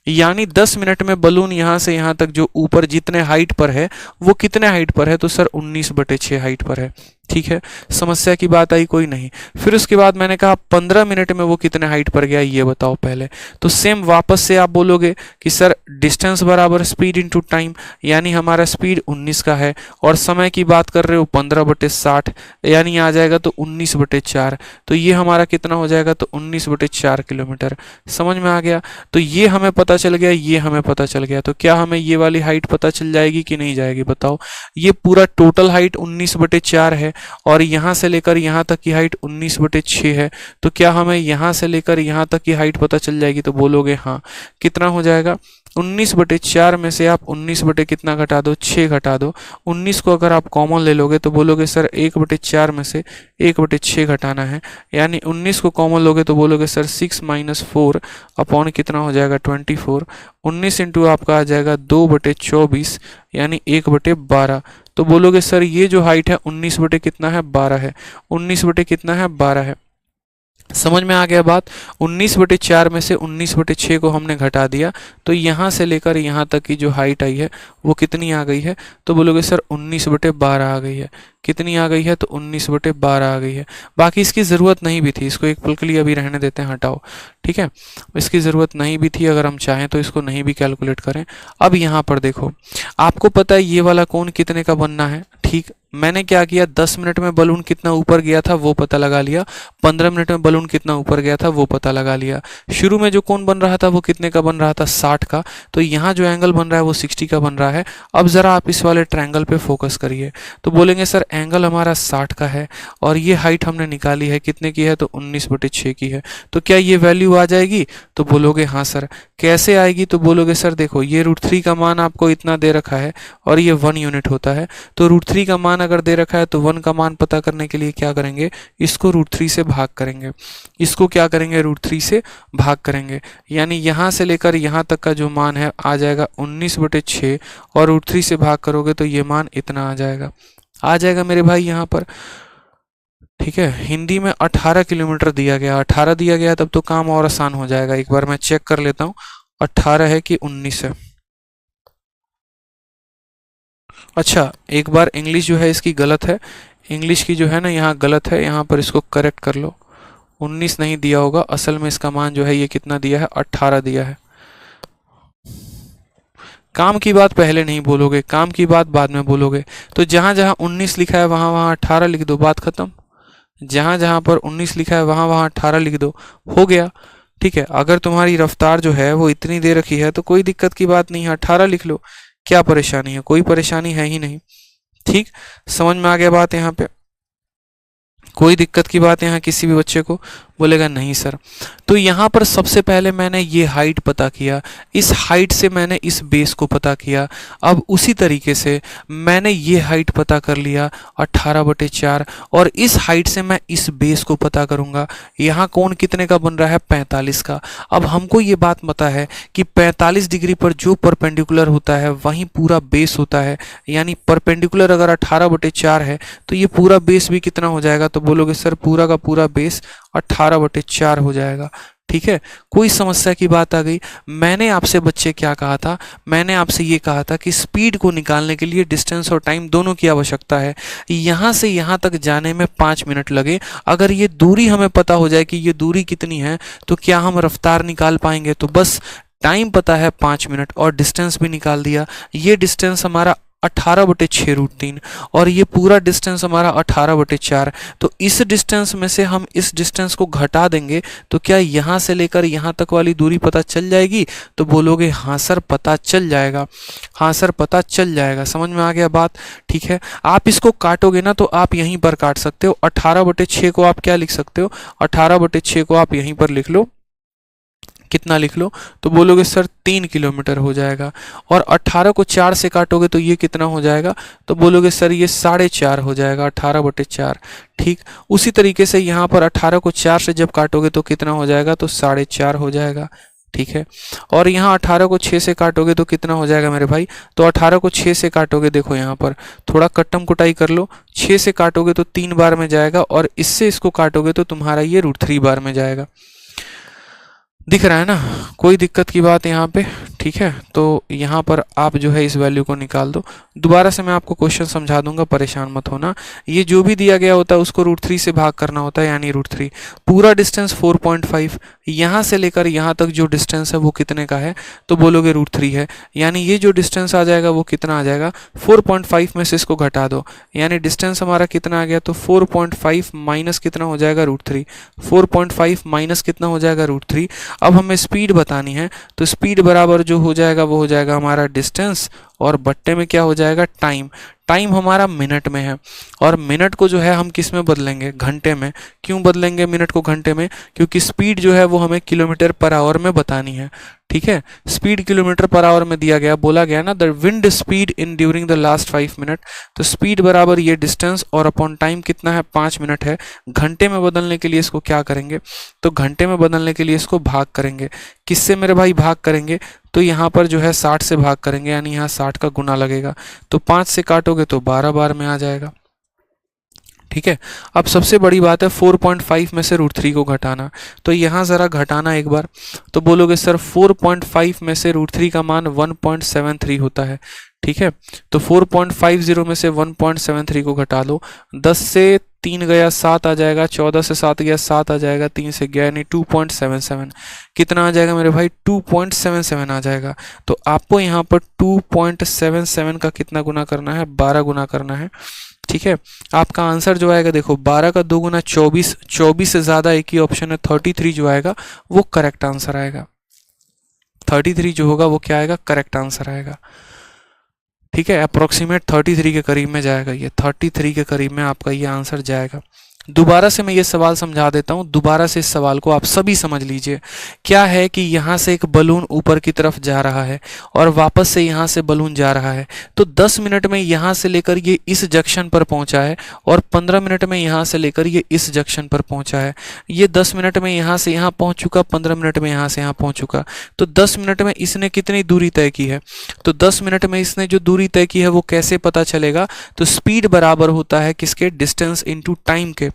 Speaker 1: यानी 10 मिनट में बलून यहाँ से यहाँ तक जो ऊपर जितने हाइट पर है वो कितने हाइट पर है, तो सर 19/6 हाइट पर है। ठीक है, समस्या की बात आई कोई नहीं। फिर उसके बाद मैंने कहा 15 मिनट में वो कितने हाइट पर गया ये बताओ पहले। तो सेम वापस से आप बोलोगे कि सर डिस्टेंस बराबर स्पीड इंटू टाइम, यानी हमारा स्पीड 19 का है और समय की बात कर रहे हो 15/60, यानी आ जाएगा तो 19/4। तो ये हमारा कितना हो जाएगा, तो 19/4 किलोमीटर। समझ में आ गया। तो ये हमें पता चल गया, ये हमें पता चल गया। तो क्या हमें ये वाली हाइट पता चल जाएगी कि नहीं जाएगी बताओ। ये पूरा टोटल हाइट 19/4 है और यहाँ से लेकर यहाँ तक की हाइट 19/6 है। तो क्या हमें यहाँ से लेकर यहाँ तक की हाइट पता चल जाएगी, तो बोलोगे हाँ। कितना हो जाएगा, 19/4 में से आप 19 बटे कितना घटा दो, 6 घटा दो। 19 को अगर आप कॉमन ले लोगे तो बोलोगे सर 1/4 में से 1/6 घटाना है। यानी 19 को कॉमन लोगे तो बोलोगे सर 6 - 4 अपॉन कितना हो जाएगा 24। 19 इंटू आपका आ जाएगा 2/24 यानी 1/12। तो बोलोगे सर ये जो हाइट है 19 बटे कितना है 12 है। 19 बटे कितना है 12 है। समझ में आ गया बात। 19/4 में से 19/6 को हमने घटा दिया तो यहाँ से लेकर यहाँ तक की जो हाइट आई है वो कितनी आ गई है, तो बोलोगे सर 19/12 आ गई है। कितनी आ गई है, तो 19/12 आ गई है। बाकी इसकी ज़रूरत नहीं भी थी, इसको एक पल के लिए अभी रहने देते हैं, हटाओ। ठीक है, इसकी ज़रूरत नहीं भी थी, अगर हम चाहें तो इसको नहीं भी कैलकुलेट करें। अब यहाँ पर देखो, आपको पता है ये वाला कोण कितने का बनना है। ठीक, मैंने क्या किया, 10 मिनट में बलून कितना ऊपर गया था वो पता लगा लिया, 15 मिनट में बलून कितना ऊपर गया था वो पता लगा लिया। शुरू में जो कोण बन रहा था वो कितने का बन रहा था, 60 का। तो यहाँ जो एंगल बन रहा है वो 60 का बन रहा है। अब ज़रा आप इस वाले ट्रायंगल पे फोकस करिए तो बोलेंगे सर एंगल हमारा 60 का है और ये हाइट हमने निकाली है कितने की है, तो 19/6 की है। तो क्या ये वैल्यू आ जाएगी, तो बोलोगे हाँ सर। कैसे आएगी, तो बोलोगे सर देखो ये √3 का मान आपको इतना दे रखा है और ये 1 यूनिट होता है। तो √3 का मान अगर दे रखा है तो 1 का मान पता करने के लिए क्या करेंगे, इसको √3 से भाग करेंगे। इसको क्या करेंगे, √3 से भाग करेंगे। यानी यहाँ से लेकर यहाँ तक का जो मान है आ जाएगा 19/6 और √3 से भाग करोगे तो ये मान इतना आ जाएगा मेरे भाई यहाँ पर। ठीक है, हिंदी में 18 किलोमीटर दिया गया, 18 दिया गया तब तो काम और आसान हो जाएगा। एक बार मैं चेक कर लेता हूँ 18 है कि 19 है। अच्छा, एक बार इंग्लिश जो है इसकी गलत है, इंग्लिश की जो है ना यहाँ गलत है, यहाँ पर इसको करेक्ट कर लो। 19 नहीं दिया होगा, असल में इसका मान जो है ये कितना दिया है, 18 दिया है। काम की बात पहले नहीं बोलोगे, काम की बात बाद में बोलोगे। तो जहाँ जहाँ 19 लिखा है वहाँ वहाँ 18 लिख दो, बात खत्म। जहाँ जहाँ पर 19 लिखा है वहाँ वहाँ 18 लिख दो, हो गया। ठीक है, अगर तुम्हारी रफ्तार जो है वो इतनी दे रखी है तो कोई दिक्कत की बात नहीं है, 18 लिख लो, क्या परेशानी है, कोई परेशानी है ही नहीं। ठीक, समझ में आ गया बात यहाँ पे, कोई दिक्कत की बात यहाँ किसी भी बच्चे को? बोलेगा नहीं सर। तो यहाँ पर सबसे पहले मैंने ये हाइट पता किया, इस हाइट से मैंने इस बेस को पता किया। अब उसी तरीके से मैंने ये हाइट पता कर लिया 18/4, और इस हाइट से मैं इस बेस को पता करूँगा। यहाँ कोण कितने का बन रहा है? 45 का। अब हमको ये बात पता है कि 45 डिग्री पर जो परपेंडिकुलर होता है वहीं पूरा बेस होता है, यानी परपेंडिकुलर अगर 18/4 है तो ये पूरा बेस भी कितना हो जाएगा? तो बोलोगे सर पूरा का पूरा बेस 18/4 हो जाएगा। ठीक है, कोई समस्या की बात आ गई? मैंने आपसे बच्चे क्या कहा था? मैंने आपसे ये कहा था कि स्पीड को निकालने के लिए डिस्टेंस और टाइम दोनों की आवश्यकता है। यहाँ से यहाँ तक जाने में 5 मिनट लगे, अगर ये दूरी हमें पता हो जाए कि ये दूरी कितनी है तो क्या हम रफ्तार निकाल पाएंगे? तो बस टाइम पता है 5 मिनट और डिस्टेंस भी निकाल दिया। ये डिस्टेंस हमारा 18/6√3 और ये पूरा डिस्टेंस हमारा 18/4। तो इस डिस्टेंस में से हम इस डिस्टेंस को घटा देंगे तो क्या यहाँ से लेकर यहाँ तक वाली दूरी पता चल जाएगी? तो बोलोगे हाँ सर पता चल जाएगा, हाँ सर पता चल जाएगा। समझ में आ गया बात? ठीक है, आप इसको काटोगे ना तो आप यहीं पर काट सकते हो। 18/6 को आप क्या लिख सकते हो? 18/6 को आप यहीं पर लिख लो, कितना लिख लो? तो बोलोगे सर 3 किलोमीटर हो जाएगा। और 18 को 4 से काटोगे तो ये कितना हो जाएगा? तो बोलोगे सर ये 4.5 हो जाएगा, 18/4। ठीक, उसी तरीके से यहाँ पर 18 को 4 से जब काटोगे तो कितना हो जाएगा? तो 4.5 हो जाएगा। ठीक है, और यहाँ 18 को 6 से काटोगे तो कितना हो जाएगा मेरे भाई? तो 18 को 6 से काटोगे, देखो यहाँ पर थोड़ा कट्टम कुटाई कर लो, 6 से काटोगे तो 3 बार में जाएगा, और इससे इसको काटोगे तो तुम्हारा ये √3 बार में जाएगा। दिख रहा है ना, कोई दिक्कत की बात यहाँ पे? ठीक है, तो यहाँ पर आप जो है इस वैल्यू को निकाल दो। दोबारा से मैं आपको क्वेश्चन समझा दूंगा, परेशान मत होना। ये जो भी दिया गया होता है उसको √3 से भाग करना होता है, यानी √3। पूरा डिस्टेंस 4.5, यहाँ से लेकर यहाँ तक जो डिस्टेंस है वो कितने का है? तो बोलोगे √3 है, यानी ये जो डिस्टेंस आ जाएगा वो कितना आ जाएगा? 4.5 में से इसको घटा दो, यानी डिस्टेंस हमारा कितना आ गया? तो 4.5 माइनस कितना हो जाएगा? √3। 4.5 माइनस कितना हो जाएगा? √3। अब हमें स्पीड बतानी है, तो स्पीड बराबर जो हो जाएगा वो हो जाएगा हमारा डिस्टेंस, और बट्टे में क्या हो जाएगा? टाइम। टाइम हमारा मिनट में है, और मिनट को जो है हम किस में बदलेंगे? घंटे में। क्यों बदलेंगे मिनट को घंटे में? क्योंकि स्पीड जो है वो हमें किलोमीटर पर आवर में बतानी है। ठीक है, स्पीड किलोमीटर पर आवर में दिया गया, बोला गया ना the wind speed in during the last 5 minute. तो स्पीड बराबर ये डिस्टेंस और अपॉन टाइम कितना है? 5 मिनट है। घंटे में बदलने के लिए इसको क्या करेंगे? तो घंटे में बदलने के लिए इसको भाग करेंगे। किससे मेरे भाई भाग करेंगे? तो यहाँ पर जो है 60 से भाग करेंगे, यानी यहाँ 60 का गुना लगेगा। तो 5 से काटोगे तो 12 बार में आ जाएगा। ठीक है, अब सबसे बड़ी बात है 4.5 में से √3 को घटाना। तो यहाँ ज़रा घटाना एक बार, तो बोलोगे सर 4.5 में से √3 का मान 1.73 होता है। ठीक है, तो 4.50 में से 1.73 को घटा लो। 10 से 3 गया 7 आ जाएगा, 14 से 7 गया 7 आ जाएगा, 3 से गया यानी 2.77। कितना आ जाएगा मेरे भाई? 2.77 आ जाएगा। तो आपको यहाँ पर 2.77 का कितना गुना करना है? 12 गुना करना है। ठीक है, आपका आंसर जो आएगा देखो 12 का 2 गुना 24, 24 से ज़्यादा एक ही ऑप्शन है 33 जो आएगा वो करेक्ट आंसर आएगा। 33 जो होगा वो क्या आएगा? करेक्ट आंसर आएगा। ठीक है, अप्रोक्सीमेट 33 के करीब में जाएगा, ये 33 के करीब में आपका ये आंसर जाएगा। दोबारा से मैं ये सवाल समझा देता हूँ, दोबारा से इस सवाल को आप सभी समझ लीजिए। क्या है कि यहाँ से एक बलून ऊपर की तरफ जा रहा है और वापस से यहाँ से बलून जा रहा है, तो 10 मिनट में यहाँ से लेकर ये इस जंक्शन पर पहुँचा है और 15 मिनट में यहाँ से लेकर ये इस जंक्शन पर पहुँचा है। ये 10 मिनट में यहाँ से यहाँ पहुँच चुका, 15 मिनट में यहाँ से यहाँ पहुँच चुका। तो 10 मिनट में इसने कितनी दूरी तय की है? तो 10 मिनट में इसने जो दूरी तय की है वो कैसे पता चलेगा? तो स्पीड बराबर होता है किसके? डिस्टेंस इंटू टाइम के।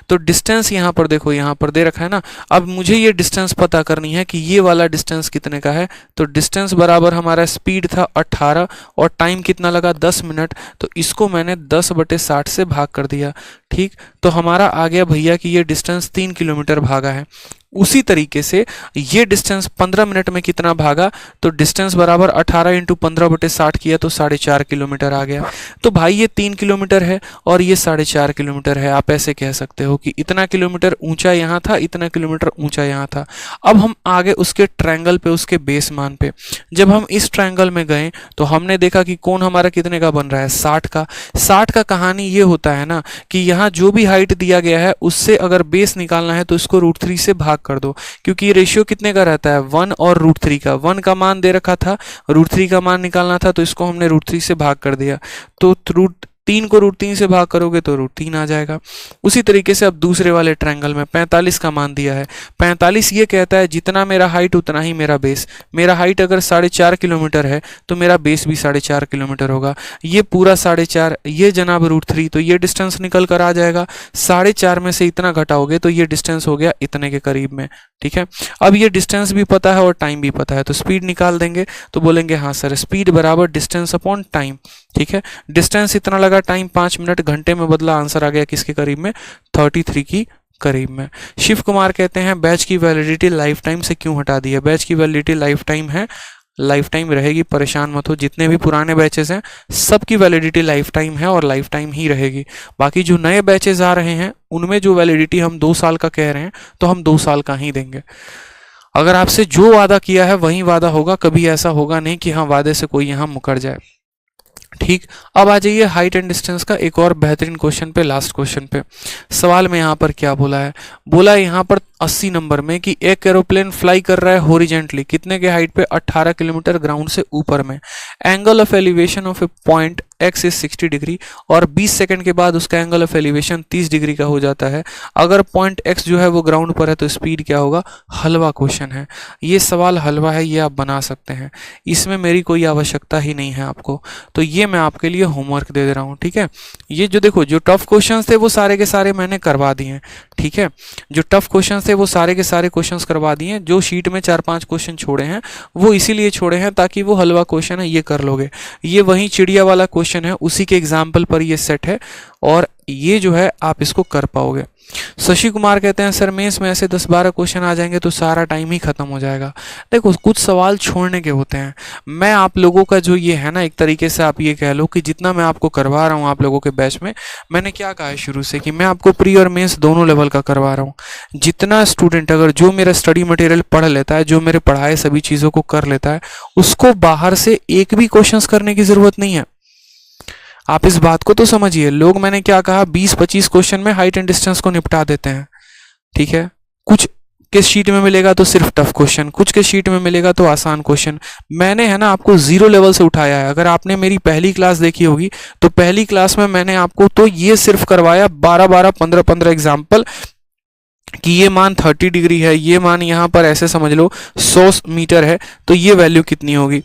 Speaker 1: तो डिस्टेंस यहाँ पर देखो, यहाँ पर दे रखा है ना। अब मुझे ये डिस्टेंस पता करनी है कि ये वाला डिस्टेंस कितने का है। तो डिस्टेंस बराबर हमारा स्पीड था 18 और टाइम कितना लगा? 10 मिनट। तो इसको मैंने 10/60 से भाग कर दिया। ठीक, तो हमारा आ गया भैया कि ये डिस्टेंस 3 किलोमीटर भागा है। उसी तरीके से ये डिस्टेंस 15 मिनट में कितना भागा, तो डिस्टेंस बराबर 18 इंटू 15/60 किया तो 4.5 किलोमीटर आ गया। तो भाई ये 3 किलोमीटर है और ये 4.5 किलोमीटर है। आप ऐसे कह सकते हो कि इतना किलोमीटर ऊंचा यहाँ था, इतना किलोमीटर ऊंचा यहाँ था। अब हम आगे उसके ट्रायंगल पे, उसके बेस मान पे, जब हम इस ट्रायंगल में गए तो हमने देखा कि कोण हमारा कितने का बन रहा है, 60 का। 60 का कहानी ये होता है ना कि यहाँ जो भी हाइट दिया गया है उससे अगर बेस निकालना है तो इसको √3 से भाग कर दो, क्योंकि ये रेशियो कितने का रहता है, 1 और √3 का। 1 का मान दे रखा था, √3 का मान निकालना था, तो इसको हमने √3 से भाग कर दिया। तो √3 को √3 से भाग करोगे तो √3 आ जाएगा। उसी तरीके से अब दूसरे वाले ट्रायंगल में 45 का मान दिया है। 45 ये कहता है जितना मेरा हाइट उतना ही मेरा बेस। मेरा हाइट अगर 4.5 किलोमीटर है तो मेरा बेस भी 4.5 किलोमीटर होगा। ये पूरा 4.5, ये जनाब √3, तो ये डिस्टेंस निकल कर आ जाएगा। 4.5 में से इतना घटाओगे तो ये डिस्टेंस हो गया इतने के करीब में। ठीक है, अब ये डिस्टेंस भी पता है और टाइम भी पता है, तो स्पीड निकाल देंगे तो बोलेंगे हाँ सर, स्पीड बराबर डिस्टेंस अपॉन टाइम। ठीक है, डिस्टेंस इतना लगा, टाइम 5 मिनट, घंटे में बदला, आंसर आ गया किसके करीब में, 33 की करीब में। शिव कुमार कहते हैं बैच की वैलिडिटी लाइफ टाइम से क्यों हटा दी है। बैच की वैलिडिटी लाइफ टाइम है, लाइफ टाइम रहेगी, परेशान मत हो। जितने भी पुराने बैचेस हैं सबकी वैलिडिटी लाइफ टाइम है और लाइफ टाइम ही रहेगी। बाकी जो नए बैचेस आ रहे हैं उनमें जो वैलिडिटी हम 2 साल का कह रहे हैं तो हम 2 साल का ही देंगे। अगर आपसे जो वादा किया है वही वादा होगा, कभी ऐसा होगा नहीं कि हाँ वादे से कोई यहाँ मुकर जाए। ठीक, अब आ जाइए हाइट एंड डिस्टेंस का एक और बेहतरीन क्वेश्चन पे, लास्ट क्वेश्चन पे। सवाल में यहाँ पर क्या बोला है, बोला है यहाँ पर 80 नंबर में कि एक एरोप्लेन फ्लाई कर रहा है हॉरिजेंटली, कितने के हाइट पे, 18 किलोमीटर ग्राउंड से ऊपर में। Angle of elevation of A point x is 60 degree और 20 सेकंड के बाद उसका एंगल ऑफ एलिवेशन 30 डिग्री का हो जाता है। अगर पॉइंट x जो है वो ग्राउंड पर है तो स्पीड क्या होगा। हलवा क्वेश्चन है ये, सवाल हलवा है, ये आप बना सकते हैं, इसमें मेरी कोई आवश्यकता ही नहीं है आपको। तो ये मैं आपके लिए होमवर्क दे रहा हूँ। ठीक है, ये जो देखो जो टफ क्वेश्चन थे वो सारे के सारे मैंने करवा दिए हैं। ठीक है, जो टफ क्वेश्चन थे वो सारे के सारे क्वेश्चंस करवा दिए। जो शीट में 4-5 क्वेश्चन छोड़े हैं वो इसीलिए छोड़े हैं ताकि वो हलवा क्वेश्चन है ये कर लोगे। ये वही चिड़िया वाला क्वेश्चन है, उसी के एग्जाम्पल पर ये सेट है और ये जो है आप इसको कर पाओगे। शशि कुमार कहते हैं सर मेंस में ऐसे 10-12 क्वेश्चन आ जाएंगे तो सारा टाइम ही खत्म हो जाएगा। देखो कुछ सवाल छोड़ने के होते हैं। मैं आप लोगों का जो ये है ना, एक तरीके से आप ये कह लो कि जितना मैं आपको करवा रहा हूँ आप लोगों के बैच में, मैंने क्या कहा है शुरू से कि मैं आपको प्री और मेंस दोनों लेवल का करवा रहा हूँ। जितना स्टूडेंट अगर जो मेरा स्टडी मटेरियल पढ़ लेता है, जो मेरे पढ़ाए सभी चीज़ों को कर लेता है, उसको बाहर से एक भी क्वेश्चन करने की ज़रूरत नहीं है। आप इस बात को तो समझिए। लोग मैंने क्या कहा 20-25 क्वेश्चन में हाइट एंड डिस्टेंस को निपटा देते हैं। ठीक है, कुछ के शीट में मिलेगा तो सिर्फ टफ क्वेश्चन, कुछ के शीट में मिलेगा तो आसान क्वेश्चन। मैंने है ना आपको 0 लेवल से उठाया है। अगर आपने मेरी पहली क्लास देखी होगी तो पहली क्लास में मैंने आपको तो ये सिर्फ करवाया 12-12, 15-15 एग्जाम्पल कि ये मान 30 डिग्री है, ये मान यहाँ पर ऐसे समझ लो 100 मीटर है तो ये वैल्यू कितनी होगी।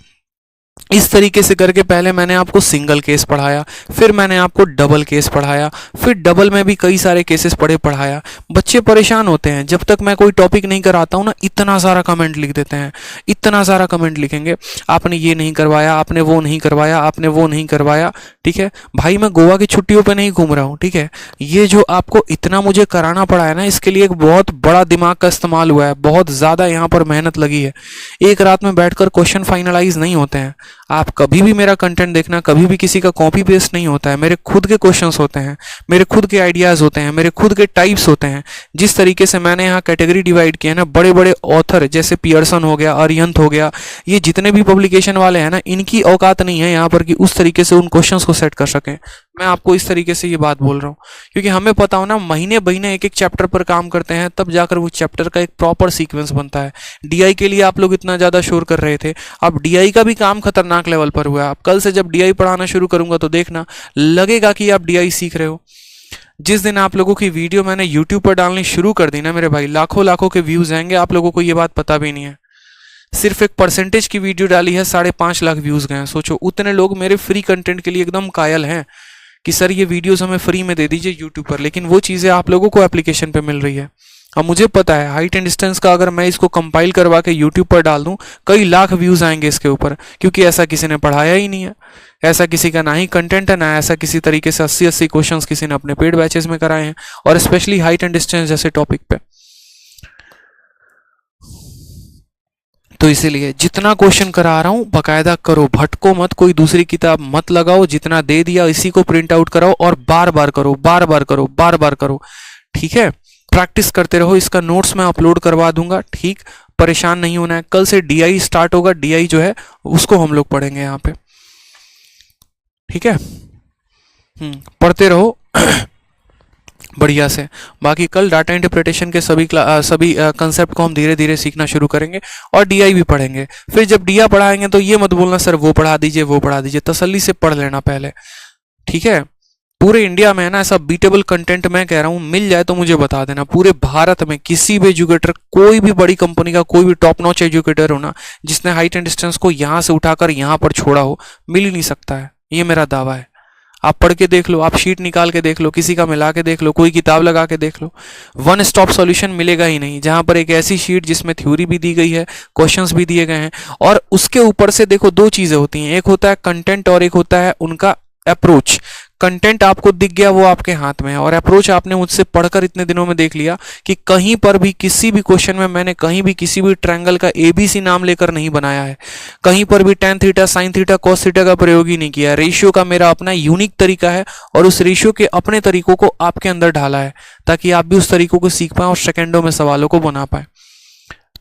Speaker 1: इस तरीके से करके पहले मैंने आपको सिंगल केस पढ़ाया, फिर मैंने आपको डबल केस पढ़ाया, फिर डबल में भी कई सारे केसेस पढ़ाया। बच्चे परेशान होते हैं जब तक मैं कोई टॉपिक नहीं कराता हूँ ना, इतना सारा कमेंट लिख देते हैं, इतना सारा कमेंट लिखेंगे आपने ये नहीं करवाया, आपने वो नहीं करवाया, आपने वो नहीं करवाया। ठीक है भाई, मैं गोवा की छुट्टियों पर नहीं घूम रहा हूँ। ठीक है, ये जो आपको इतना मुझे कराना पड़ा है ना, इसके लिए एक बहुत बड़ा दिमाग का इस्तेमाल हुआ है, बहुत ज़्यादा यहाँ पर मेहनत लगी है। एक रात में बैठकर क्वेश्चन फाइनलाइज नहीं होते हैं। आप कभी भी मेरा कंटेंट देखना, कभी भी किसी का कॉपी पेस्ट नहीं होता है। मेरे खुद के क्वेश्चंस होते हैं, मेरे खुद के आइडियाज़ होते हैं, मेरे खुद के टाइप्स होते हैं। जिस तरीके से मैंने यहाँ कैटेगरी डिवाइड किया है ना, बड़े बड़े ऑथर जैसे पियर्सन हो गया, अरिहंत हो गया, ये जितने भी पब्लिकेशन वाले हैं ना, इनकी औकात नहीं है यहाँ पर कि उस तरीके से उन क्वेश्चंस को सेट कर सकें। मैं आपको इस तरीके से ये बात बोल रहा हूँ क्योंकि हमें पता हो ना, महीने महीने एक एक चैप्टर पर काम करते हैं, तब जाकर वो चैप्टर का एक प्रॉपर सीक्वेंस बनता है। डीआई के लिए आप लोग इतना ज़्यादा शोर कर रहे थे, अब डीआई का भी काम खतरनाक लेवल पर हुआ है। आप कल से जब डीआई पढ़ाना शुरू करूंगा तो देखना लगेगा कि आप डीआई सीख रहे हो। जिस दिन आप लोगों की वीडियो मैंने यूट्यूब पर डालनी शुरू कर दी ना मेरे भाई, लाखों लाखों के व्यूज़ आएंगे। आप लोगों को ये बात पता भी नहीं है। सिर्फ एक परसेंटेज की वीडियो डाली है, 5.5 लाख व्यूज़ गए हैं। सोचो, उतने लोग मेरे फ्री कंटेंट के लिए एकदम कायल हैं कि सर ये वीडियोस हमें फ्री में दे दीजिए यूट्यूब पर, लेकिन वो चीज़ें आप लोगों को एप्लीकेशन पे मिल रही है। अब मुझे पता है हाइट एंड डिस्टेंस का अगर मैं इसको कंपाइल करवा के यूट्यूब पर डाल दूं, कई लाख व्यूज़ आएंगे इसके ऊपर, क्योंकि ऐसा किसी ने पढ़ाया ही नहीं है, ऐसा किसी का ना ही कंटेंट है, ना ऐसा किसी तरीके से 80-80 क्वेश्चंस किसी ने अपने पेड बैचेस में कराए हैं, और स्पेशली हाइट एंड डिस्टेंस जैसे टॉपिक पे। तो इसीलिए जितना क्वेश्चन करा रहा हूं बाकायदा करो, भटको मत, कोई दूसरी किताब मत लगाओ, जितना दे दिया इसी को प्रिंट आउट कराओ और बार बार करो, बार बार करो, बार बार करो। ठीक है, प्रैक्टिस करते रहो। इसका नोट्स मैं अपलोड करवा दूंगा, ठीक, परेशान नहीं होना है। कल से डीआई स्टार्ट होगा, डीआई जो है उसको हम लोग पढ़ेंगे यहाँ पे। ठीक है, पढ़ते रहो बढ़िया से। बाकी कल डाटा इंटरप्रिटेशन के सभी कंसेप्ट को हम धीरे धीरे सीखना शुरू करेंगे और डीआई भी पढ़ेंगे। फिर जब डीआई पढ़ाएंगे तो ये मत बोलना सर वो पढ़ा दीजिए, वो पढ़ा दीजिए, तसल्ली से पढ़ लेना पहले। ठीक है, पूरे इंडिया में है ना ऐसा बीटेबल कंटेंट मैं कह रहा हूँ, मिल जाए तो मुझे बता देना। पूरे भारत में किसी भी एजुकेटर, कोई भी बड़ी कंपनी का कोई भी टॉप नॉच एजुकेटर हो ना, जिसने हाइट एंड डिस्टेंस को यहाँ से उठाकर यहाँ पर छोड़ा हो, मिल ही नहीं सकता है, ये मेरा दावा है। आप पढ़ के देख लो, आप शीट निकाल के देख लो, किसी का मिला के देख लो, कोई किताब लगा के देख लो, वन स्टॉप सॉल्यूशन मिलेगा ही नहीं। जहां पर एक ऐसी शीट जिसमें थ्योरी भी दी गई है, क्वेश्चंस भी दिए गए हैं, और उसके ऊपर से देखो दो चीजें होती हैं, एक होता है कंटेंट और एक होता है उनका अप्रोच। कंटेंट आपको दिख गया, वो आपके हाथ में है, और अप्रोच आपने मुझसे पढ़कर इतने दिनों में देख लिया कि कहीं पर भी किसी भी क्वेश्चन में मैंने कहीं भी किसी भी ट्रायंगल का एबीसी नाम लेकर नहीं बनाया है, कहीं पर भी tan theta sin theta cos theta का प्रयोग ही नहीं किया है। रेशियो का मेरा अपना यूनिक तरीका है और उस रेशियो के अपने तरीकों को आपके अंदर ढाला है ताकि आप भी उस तरीकों को सीख पाएं और सेकेंडों में सवालों को बना पाएं।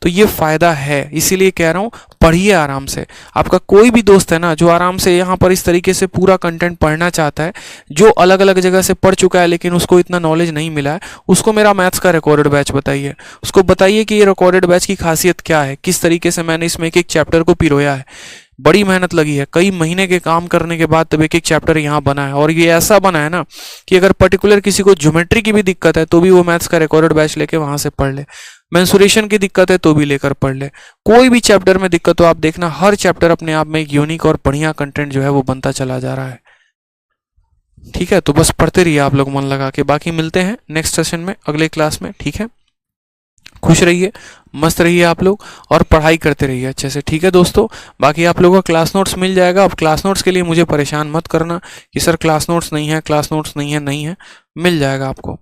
Speaker 1: तो ये फायदा है, इसीलिए कह रहा हूं पढ़िए आराम से। आपका कोई भी दोस्त है ना जो आराम से यहाँ पर इस तरीके से पूरा कंटेंट पढ़ना चाहता है, जो अलग अलग जगह से पढ़ चुका है लेकिन उसको इतना नॉलेज नहीं मिला है, उसको मेरा मैथ्स का रिकॉर्डेड बैच बताइए। उसको बताइए कि ये रिकॉर्डेड बैच की खासियत क्या है, किस तरीके से मैंने इसमें एक एक चैप्टर को पिरोया है। बड़ी मेहनत लगी है, कई महीने के काम करने के बाद तब एक एक चैप्टर यहाँ बना है, और ये ऐसा बना है ना कि अगर पर्टिकुलर किसी को ज्योमेट्री की भी दिक्कत है तो भी वो मैथ्स का रिकॉर्डेड बैच लेके वहां से पढ़ ले, मेंसुरेशन की दिक्कत है तो भी लेकर पढ़ ले, कोई भी चैप्टर में दिक्कत हो आप देखना, हर चैप्टर अपने आप में एक यूनिक और बढ़िया कंटेंट जो है वो बनता चला जा रहा है। ठीक है, तो बस पढ़ते रहिए आप लोग मन लगा के। बाकी मिलते हैं नेक्स्ट सेशन में, अगले क्लास में। ठीक है, खुश रहिए, मस्त रहिए आप लोग, और पढ़ाई करते रहिए अच्छे से। ठीक है दोस्तों, बाकी आप लोगों को क्लास नोट्स मिल जाएगा। अब क्लास नोट्स के लिए मुझे परेशान मत करना कि सर क्लास नोट्स नहीं है, क्लास नोट्स नहीं है, नहीं है, मिल जाएगा आपको।